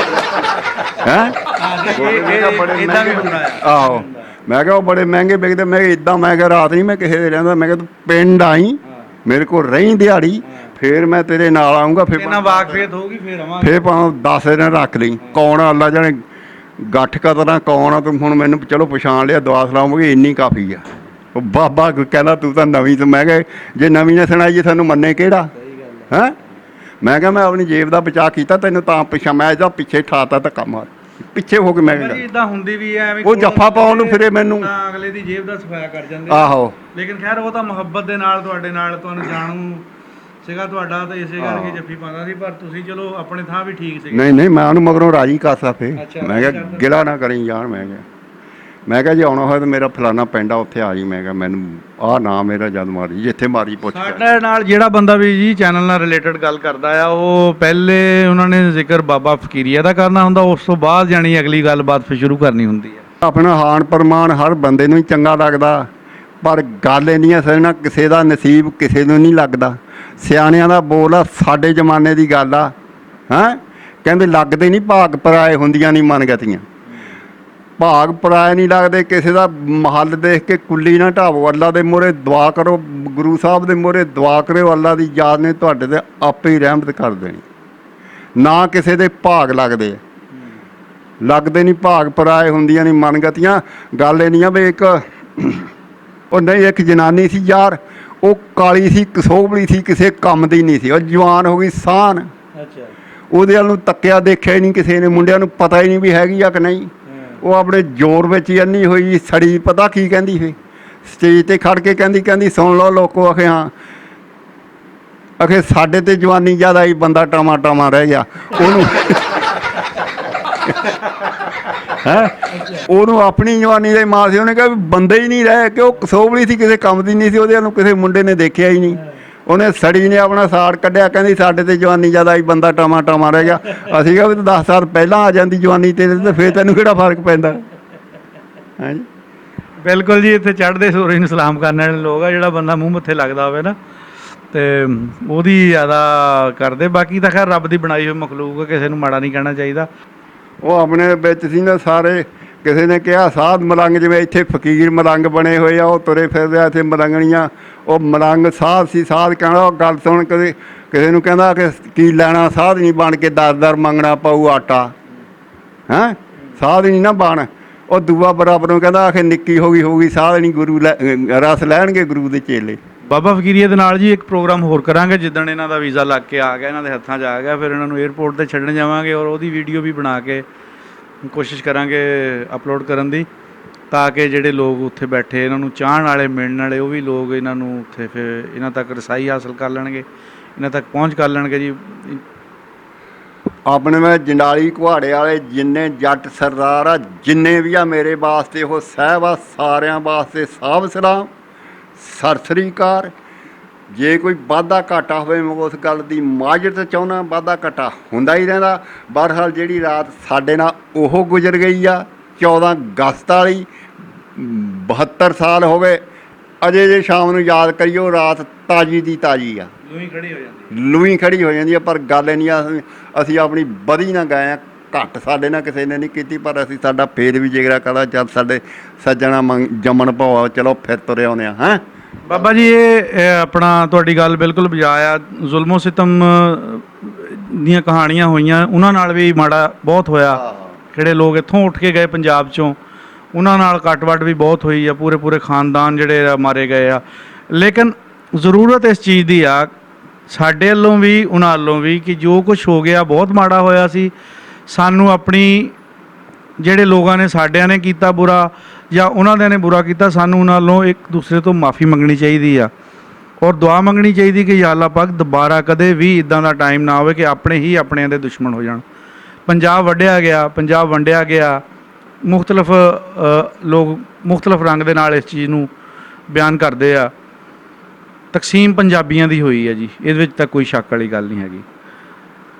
ਹੈ? ਆਹੋ ਮੈਂ ਕਿਹਾ ਉਹ ਬੜੇ ਮਹਿੰਗੇ ਵਿਕਦੇ। ਮੈਂ ਕਿਹਾ ਇੱਦਾਂ, ਮੈਂ ਕਿਹਾ ਰਾਤ ਨਹੀਂ ਮੈਂ ਕਿਸੇ ਦੇ ਰਹਿੰਦਾ। ਮੈਂ ਕਿਹਾ ਤੂੰ ਪਿੰਡ ਆਈ, ਮੇਰੇ ਕੋਲ ਰਹੀ ਦਿਹਾੜੀ, ਫਿਰ ਮੈਂ ਤੇਰੇ ਨਾਲ ਆਊਂਗਾ। ਫਿਰ ਵਾਕਫੀਅਤ ਹੋਊਗੀ, ਫਿਰ ਭਾਵੇਂ 10 ਦਿਨ ਰੱਖ ਲਈ। ਕੌਣ ਆ ਅੱਲਾ ਜਾਣੇ ਗੱਠ ਕਤਰਾ ਕੌਣ ਆ ਤੂੰ? ਹੁਣ ਮੈਨੂੰ ਚਲੋ ਪਛਾਣ ਲਿਆ, ਦੁਆ ਸਲਾਮ ਹੋ ਗਈ, ਇੰਨੀ ਕਾਫੀ ਆ। ਉਹ ਬਾਬਾ ਕਹਿੰਦਾ ਤੂੰ ਤਾਂ ਨਵੀਂ। ਤੇ ਮੈਂ ਕਿਹਾ ਜੇ ਨਵੀਂ ਨੇ ਸੁਣਾਈ, ਜੇ ਸਾਨੂੰ ਮੰਨੇ ਕਿਹੜਾ? ਹੈਂ ਮੈਂ ਕਿਹਾ ਮੈਂ ਆਪਣੀ ਜੇਬ ਦਾ ਬਚਾਅ ਕੀਤਾ, ਤੈਨੂੰ ਤਾਂ ਪਿੱਛਾ ਮੈਂ ਇਹਦਾ ਪਿੱਛੇ ਠਾਤਾ ਧੱਕਾ ਮਾਰ ਪਿੱਛੇ ਹੋ ਕੇ। ਮੈਂ ਬਾਬਾ ਜੀ ਇਦਾਂ ਹੁੰਦੀ ਵੀ ਐ ਐਵੇਂ ਉਹ ਜੱਫਾ ਪਾਉਣ ਨੂੰ ਫਿਰੇ ਮੈਨੂੰ, ਤਾਂ ਅਗਲੇ ਦੀ ਜੇਬ ਦਾ ਸਫਾਇਆ ਕਰ ਜਾਂਦੇ ਆ। ਆਹੋ ਲੇਕਿਨ ਖੈਰ ਉਹ ਤਾਂ ਮੁਹੱਬਤ ਦੇ ਨਾਲ ਤੁਹਾਡੇ ਨਾਲ ਤੁਹਾਨੂੰ ਜਾਣੂ ਸੀਗਾ ਤੁਹਾਡਾ, ਤਾਂ ਇਸੇ ਕਰਕੇ ਜੱਫੀ ਪਾਉਂਦਾ ਸੀ। ਪਰ ਤੁਸੀਂ ਚਲੋ ਆਪਣੇ ਥਾਂ ਵੀ ਠੀਕ ਸੀਗੇ। ਨਹੀਂ ਮੈਂ ਉਹਨੂੰ ਮਗਰੋਂ ਰਾਜੀ ਕਰਤਾ ਫੇ। ਅੱਛਾ, ਮੈਂ ਕਿਹਾ ਗਿਲਾ ਨਾ ਕਰੀ ਜਾਣ। ਮੈਂ ਕਿਹਾ ਜੇ ਆਉਣਾ ਹੋਇਆ ਤਾਂ ਮੇਰਾ ਫਲਾਨਾ ਪਿੰਡ ਆ, ਉੱਥੇ ਆ ਜੀ। ਮੈਂ ਕਿਹਾ ਮੈਨੂੰ ਆਹ ਨਾ ਮੇਰਾ ਜਦ ਮਾਰੀ ਜਿੱਥੇ ਮਾਰੀ ਪੁੱਛ ਸਾਡੇ ਨਾਲ ਜਿਹੜਾ ਬੰਦਾ ਵੀ ਜੀ ਚੈਨਲ ਨਾਲ ਰਿਲੇਟਡ ਗੱਲ ਕਰਦਾ ਆ, ਉਹ ਪਹਿਲੇ ਉਹਨਾਂ ਨੇ ਜ਼ਿਕਰ ਬਾਬਾ ਫਕੀਰੀਆ ਦਾ ਕਰਨਾ ਹੁੰਦਾ, ਉਸ ਤੋਂ ਬਾਅਦ ਜਾਣੀ ਅਗਲੀ ਗੱਲਬਾਤ ਫਿਰ ਸ਼ੁਰੂ ਕਰਨੀ ਹੁੰਦੀ ਹੈ। ਆਪਣਾ ਹਾਨ ਪ੍ਰਮਾਣ ਹਰ ਬੰਦੇ ਨੂੰ ਹੀ ਚੰਗਾ ਲੱਗਦਾ, ਪਰ ਗੱਲ ਇੰਨੀ ਅਸਲ ਨਾਲ ਕਿਸੇ ਦਾ ਨਸੀਬ ਕਿਸੇ ਨੂੰ ਨਹੀਂ ਲੱਗਦਾ। ਸਿਆਣਿਆਂ ਦਾ ਬੋਲ ਆ, ਸਾਡੇ ਜ਼ਮਾਨੇ ਦੀ ਗੱਲ ਆ। ਕਹਿੰਦੇ ਲੱਗਦੇ ਨਹੀਂ ਭਾਗ ਪਰਾਏ ਹੁੰਦੀਆਂ ਨਹੀਂ ਮਨਗਤੀਆਂ। ਭਾਗ ਪਰਾਏ ਨਹੀਂ ਲੱਗਦੇ। ਕਿਸੇ ਦਾ ਮਹੱਲ ਦੇਖ ਕੇ ਕੁੱਲੀ ਨਾ ਢਾਵੋ। ਅੱਲਾ ਦੇ ਮੂਹਰੇ ਦੁਆ ਕਰੋ, ਗੁਰੂ ਸਾਹਿਬ ਦੇ ਮੂਹਰੇ ਦੁਆ ਕਰਿਓ, ਅੱਲਾ ਦੀ ਯਾਦ ਨੇ ਤੁਹਾਡੇ 'ਤੇ ਆਪੇ ਹੀ ਰਹਿਮਤ ਕਰ ਦੇਣੀ। ਨਾ ਕਿਸੇ ਦੇ ਭਾਗ ਲੱਗਦੇ ਨਹੀਂ, ਭਾਗ ਪਰਾਏ ਹੁੰਦੀਆਂ ਨਹੀਂ ਮਨਗਤੀਆਂ। ਗੱਲ ਇਹ ਨਹੀਂ ਆ ਵੀ ਉਹ ਨਹੀਂ, ਇੱਕ ਜਨਾਨੀ ਸੀ ਯਾਰ, ਉਹ ਕਾਲੀ ਸੀ, ਕਸੋਬਲੀ ਸੀ, ਕਿਸੇ ਕੰਮ ਦੀ ਨਹੀਂ ਸੀ। ਉਹ ਜਵਾਨ ਹੋ ਗਈ ਸਾਨ। ਅੱਛਾ, ਉਹਦੇ ਵੱਲ ਨੂੰ ਤੱਕਿਆ ਦੇਖਿਆ ਹੀ ਨਹੀਂ ਕਿਸੇ ਨੇ। ਮੁੰਡਿਆਂ ਨੂੰ ਪਤਾ ਹੀ ਨਹੀਂ ਵੀ ਹੈਗੀ ਆ ਕਿ ਨਹੀਂ। ਉਹ ਆਪਣੇ ਜ਼ੋਰ ਵਿੱਚ ਹੀ ਅੰਨੀ ਹੋਈ ਸੜੀ। ਪਤਾ ਕੀ ਕਹਿੰਦੀ ਸੀ ਸਟੇਜ 'ਤੇ ਖੜ ਕੇ? ਕਹਿੰਦੀ ਸੁਣ ਲਓ ਲੋਕੋ, ਆਖੇ ਹਾਂ, ਆਖੇ ਸਾਡੇ 'ਤੇ ਜਵਾਨੀ ਜ਼ਿਆਦਾ ਹੀ, ਬੰਦਾ ਟਾਮਾ ਰਹਿ ਗਿਆ। ਉਹਨੂੰ ਆਪਣੀ ਜਵਾਨੀ ਦੇ ਮਾਂ ਸੀ। ਉਹਨੇ ਕਿਹਾ ਵੀ ਬੰਦੇ ਹੀ ਨਹੀਂ ਰਹੇ, ਕਿ ਉਹ ਕਸੋਬਲੀ ਸੀ, ਕਿਸੇ ਕੰਮ ਦੀ ਨਹੀਂ ਸੀ। ਉਹਦੇ ਨੂੰ ਕਿਸੇ ਮੁੰਡੇ ਨੇ ਦੇਖਿਆ ਹੀ ਨਹੀਂ। ਉਹਨੇ ਸੜੀ ਨੇ ਆਪਣਾ ਸਾੜ ਕੱਢਿਆ, ਕਹਿੰਦੀ ਸਾਡੇ 'ਤੇ ਜਵਾਨੀ ਜ਼ਿਆਦਾ ਹੀ, ਬੰਦਾ ਟਾਮਾ ਰਹਿ ਗਿਆ। ਅਸੀਂ ਕਿਹਾ ਵੀ 10 ਸਾਲ ਪਹਿਲਾਂ ਆ ਜਾਂਦੀ ਜਵਾਨੀ ਤੇਰੇ, ਤੇ ਫਿਰ ਤੈਨੂੰ ਕਿਹੜਾ ਫਰਕ ਪੈਂਦਾ। ਹਾਂਜੀ ਬਿਲਕੁਲ ਜੀ। ਇੱਥੇ ਚੜ੍ਹਦੇ ਸੂਰਜ ਨੂੰ ਸਲਾਮ ਕਰਨ ਵਾਲੇ ਲੋਕ ਆ। ਜਿਹੜਾ ਬੰਦਾ ਮੂੰਹ ਮੱਥੇ ਲੱਗਦਾ ਹੋਵੇ ਨਾ, ਤੇ ਉਹਦੀ ਜ਼ਿਆਦਾ ਕਰਦੇ। ਬਾਕੀ ਤਾਂ ਖੈਰ ਰੱਬ ਦੀ ਬਣਾਈ ਹੋਈ ਮਖਲੂਕ ਆ, ਕਿਸੇ ਨੂੰ ਮਾੜਾ ਨਹੀਂ ਕਹਿਣਾ ਚਾਹੀਦਾ। ਉਹ ਆਪਣੇ ਵਿੱਚ ਸੀ ਨਾ ਸਾਰੇ। ਕਿਸੇ ਨੇ ਕਿਹਾ ਸਾਧ ਮਲੰਗ, ਜਿਵੇਂ ਇੱਥੇ ਫਕੀਰ ਮਲੰਗ ਬਣੇ ਹੋਏ ਆ, ਉਹ ਤੁਰੇ ਫਿਰਦੇ ਆ ਇੱਥੇ ਮਲੰਗਣੀਆਂ। ਉਹ ਮਲੰਗ ਸਾਧ ਸੀ। ਸਾਧ ਕਹਿਣਾ ਉਹ ਗੱਲ ਸੁਣ, ਕਿਸੇ ਨੂੰ ਕਹਿੰਦਾ ਕਿ ਕੀ ਲੈਣਾ, ਸਾਧ ਨਹੀਂ ਬਣ ਕੇ 10 ਮੰਗਣਾ ਪਊ ਆਟਾ। ਸਾਧ ਨਹੀਂ ਨਾ ਬਣ। ਉਹ ਦੂਆ ਬਰਾਬਰ ਨੂੰ ਕਹਿੰਦਾ ਆਖੇ ਨਿੱਕੀ ਹੋ ਗਈ ਸਾਧ ਨਹੀਂ, ਗੁਰੂ ਰਸ ਲੈਣਗੇ ਗੁਰੂ ਦੇ ਚੇਲੇ। ਬਾਬਾ ਫਕੀਰੀਆ ਦੇ ਨਾਲ ਜੀ ਇੱਕ ਪ੍ਰੋਗਰਾਮ ਹੋਰ ਕਰਾਂਗੇ। ਜਿੱਦਣ ਇਹਨਾਂ ਦਾ ਵੀਜ਼ਾ ਲੱਗ ਕੇ ਆ ਗਿਆ, ਇਹਨਾਂ ਦੇ ਹੱਥਾਂ 'ਚ ਆ ਗਿਆ, ਫਿਰ ਇਹਨਾਂ ਨੂੰ ਏਅਰਪੋਰਟ 'ਤੇ ਛੱਡਣ ਜਾਵਾਂਗੇ, ਔਰ ਉਹਦੀ ਵੀਡੀਓ ਵੀ ਬਣਾ ਕੇ ਕੋਸ਼ਿਸ਼ ਕਰਾਂਗੇ ਅਪਲੋਡ ਕਰਨ ਦੀ, ਤਾਂ ਕਿ ਜਿਹੜੇ ਲੋਕ ਉੱਥੇ ਬੈਠੇ ਇਹਨਾਂ ਨੂੰ ਚਾਹਣ ਵਾਲੇ, ਮਿਲਣ ਵਾਲੇ, ਉਹ ਵੀ ਲੋਕ ਇਹਨਾਂ ਨੂੰ ਉੱਥੇ ਫਿਰ ਇਹਨਾਂ ਤੱਕ ਰਸਾਈ ਹਾਸਲ ਕਰ ਲੈਣਗੇ, ਇਹਨਾਂ ਤੱਕ ਪਹੁੰਚ ਕਰ ਲੈਣਗੇ ਜੀ। ਆਪਣੇ ਮੈਂ ਜੰਡਾਲੀ ਕੁਹਾੜੇ ਵਾਲੇ ਜਿੰਨੇ ਜੱਟ ਸਰਦਾਰ ਆ, ਜਿੰਨੇ ਵੀ ਆ ਮੇਰੇ ਵਾਸਤੇ ਉਹ ਸਾਹਿਬ ਆ, ਸਾਰਿਆਂ ਵਾਸਤੇ ਸਾਬ ਸਲਾਮ, ਸਤਿ ਸ੍ਰੀ ਅਕਾਲ। ਜੇ ਕੋਈ ਵਾਧਾ ਘਾਟਾ ਹੋਵੇ ਮੈਂ ਉਸ ਗੱਲ ਦੀ ਮਾਜਰਤ ਚਾਹੁੰਦਾ। ਵਾਧਾ ਘਾਟਾ ਹੁੰਦਾ ਹੀ ਰਹਿੰਦਾ। ਬਹਰਹਾਲ ਜਿਹੜੀ ਰਾਤ ਸਾਡੇ ਨਾਲ ਉਹ ਗੁਜ਼ਰ ਗਈ ਆ 14 ਅਗਸਤ ਵਾਲੀ, 72 ਸਾਲ ਹੋ ਗਏ, ਅਜੇ ਜੇ ਸ਼ਾਮ ਨੂੰ ਯਾਦ ਕਰੀਓ ਰਾਤ ਤਾਜ਼ੀ ਦੀ ਤਾਜ਼ੀ ਆ, ਲੂਈ ਖੜੀ ਹੋ ਜਾਂਦੀ ਆ। ਪਰ ਗੱਲ ਨਹੀਂ ਆ, ਅਸੀਂ ਆਪਣੀ ਬਦੀ ਨਾ ਗਏ ਆ, ਘੱਟ ਸਾਡੇ ਨਾਲ ਕਿਸੇ ਨੇ ਨਹੀਂ ਕੀਤੀ, ਪਰ ਅਸੀਂ ਸਾਡਾ ਫੇਰ ਵੀ ਜਿਗਰਾ ਕਰਦਾ ਚੱਲ ਸਾਡੇ ਸੱਜਣਾ ਜੰਮਣ ਭਾਵਾ, ਚਲੋ ਫਿਰ ਤੁਰੇ ਆਉਂਦੇ ਆ। ਬਾਬਾ ਜੀ ਇਹ ਆਪਣਾ ਤੁਹਾਡੀ ਗੱਲ ਬਿਲਕੁਲ ਬਜਾ ਆ। ਜ਼ੁਲਮੋ ਸਿਤਮ ਦੀਆਂ ਕਹਾਣੀਆਂ ਹੋਈਆਂ, ਉਹਨਾਂ ਨਾਲ ਵੀ ਮਾੜਾ ਬਹੁਤ ਹੋਇਆ। ਜਿਹੜੇ ਲੋਕ ਇੱਥੋਂ ਉੱਠ ਕੇ ਗਏ ਪੰਜਾਬ 'ਚੋਂ, ਉਹਨਾਂ ਨਾਲ ਕੱਟ-ਵੱਟ ਵੀ ਬਹੁਤ ਹੋਈ ਆ। ਪੂਰੇ ਖਾਨਦਾਨ ਜਿਹੜੇ ਮਾਰੇ ਗਏ ਆ। ਲੇਕਿਨ ਜ਼ਰੂਰਤ ਇਸ ਚੀਜ਼ ਦੀ ਆ ਸਾਡੇ ਵੱਲੋਂ ਵੀ, ਉਹਨਾਂ ਵੱਲੋਂ ਵੀ, ਕਿ ਜੋ ਕੁਛ ਹੋ ਗਿਆ ਬਹੁਤ ਮਾੜਾ ਹੋਇਆ ਸੀ। ਸਾਨੂੰ ਆਪਣੀ ਜਿਹੜੇ ਲੋਕਾਂ ਨੇ ਸਾਡਿਆਂ ਨੇ ਕੀਤਾ ਬੁਰਾ, ਜਾਂ ਉਹਨਾਂ ਦੇ ਨੇ ਬੁਰਾ ਕੀਤਾ, ਸਾਨੂੰ ਉਹਨਾਂ ਵੱਲੋਂ ਇੱਕ ਦੂਸਰੇ ਤੋਂ ਮਾफ़ੀ ਮੰਗਣੀ ਚਾਹੀਦੀ ਆ, ਔਰ ਦੁਆ ਮੰਗਣੀ ਚਾਹੀਦੀ ਕਿ ਯਾ ਅੱਲਾ ਪਾਕ ਦੁਬਾਰਾ ਕਦੇ ਵੀ ਇੱਦਾਂ ਦਾ ਟਾਈਮ ਨਾ ਆਵੇ ਕਿ ਆਪਣੇ ਹੀ ਆਪਣਿਆਂ ਦੇ ਦੁਸ਼ਮਣ ਹੋ ਜਾਣ। ਪੰਜਾਬ ਵੰਡਿਆ ਗਿਆ। ਮੁਖਤਲਿਫ ਲੋਕ ਮੁਖਤਲਿਫ ਰੰਗ ਦੇ ਨਾਲ ਇਸ ਚੀਜ਼ ਨੂੰ ਬਿਆਨ ਕਰਦੇ ਆ। ਤਕਸੀਮ ਪੰਜਾਬੀਆਂ ਦੀ ਹੋਈ ਹੈ ਜੀ, ਇਹਦੇ ਵਿੱਚ ਤਾਂ ਕੋਈ ਸ਼ੱਕ ਵਾਲੀ ਗੱਲ ਨਹੀਂ ਹੈਗੀ।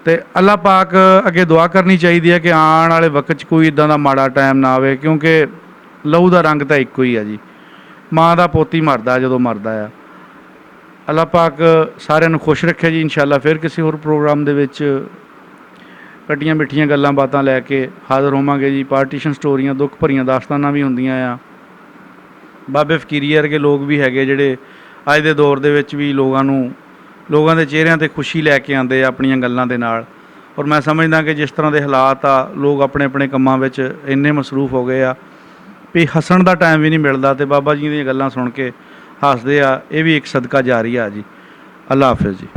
ਅਤੇ ਅੱਲਾ ਪਾਕ ਅੱਗੇ ਦੁਆ ਕਰਨੀ ਚਾਹੀਦੀ ਹੈ ਕਿ ਆਉਣ ਵਾਲੇ ਵਕਤ 'ਚ ਕੋਈ ਇੱਦਾਂ ਦਾ ਮਾੜਾ ਟਾਈਮ ਨਾ ਆਵੇ, ਕਿਉਂਕਿ ਲਹੂ ਦਾ ਰੰਗ ਤਾਂ ਇੱਕੋ ਹੀ ਆ ਜੀ। ਮਾਂ ਦਾ ਪੋਤੀ ਮਰਦਾ ਜਦੋਂ ਮਰਦਾ ਆ। ਅੱਲਾ ਪਾਕ ਸਾਰਿਆਂ ਨੂੰ ਖੁਸ਼ ਰੱਖੇ ਜੀ। ਇਨਸ਼ਾਅੱਲਾ ਫਿਰ ਕਿਸੇ ਹੋਰ ਪ੍ਰੋਗਰਾਮ ਦੇ ਵਿੱਚ ਕੱਟੀਆਂ ਮਿੱਠੀਆਂ ਗੱਲਾਂ ਬਾਤਾਂ ਲੈ ਕੇ ਹਾਜ਼ਰ ਹੋਵਾਂਗੇ ਜੀ। ਪਾਰਟੀਸ਼ਨ ਸਟੋਰੀਆਂ, ਦੁੱਖ ਭਰੀਆਂ ਦਾਸਤਾਨਾਂ ਵੀ ਹੁੰਦੀਆਂ ਆ। ਬਾਬੇ ਫਕੀਰੀਆ ਵਰਗੇ ਲੋਕ ਵੀ ਹੈਗੇ ਜਿਹੜੇ ਅੱਜ ਦੇ ਦੌਰ ਦੇ ਵਿੱਚ ਵੀ ਲੋਕਾਂ ਦੇ ਚਿਹਰਿਆਂ 'ਤੇ ਖੁਸ਼ੀ ਲੈ ਕੇ ਆਉਂਦੇ ਆ ਆਪਣੀਆਂ ਗੱਲਾਂ ਦੇ ਨਾਲ। ਔਰ ਮੈਂ ਸਮਝਦਾ ਕਿ ਜਿਸ ਤਰ੍ਹਾਂ ਦੇ ਹਾਲਾਤ ਆ, ਲੋਕ ਆਪਣੇ ਕੰਮਾਂ ਵਿੱਚ ਇੰਨੇ ਮਸਰੂਫ ਹੋ ਗਏ ਆ ਵੀ ਹੱਸਣ ਦਾ ਟਾਈਮ ਵੀ ਨਹੀਂ ਮਿਲਦਾ, ਅਤੇ ਬਾਬਾ ਜੀ ਦੀਆਂ ਗੱਲਾਂ ਸੁਣ ਕੇ ਹੱਸਦੇ ਆ। ਇਹ ਵੀ ਇੱਕ ਸਦਕਾ ਜਾਰੀ ਆ ਜੀ। ਅੱਲਾ ਹਾਫਿਜ਼ ਜੀ।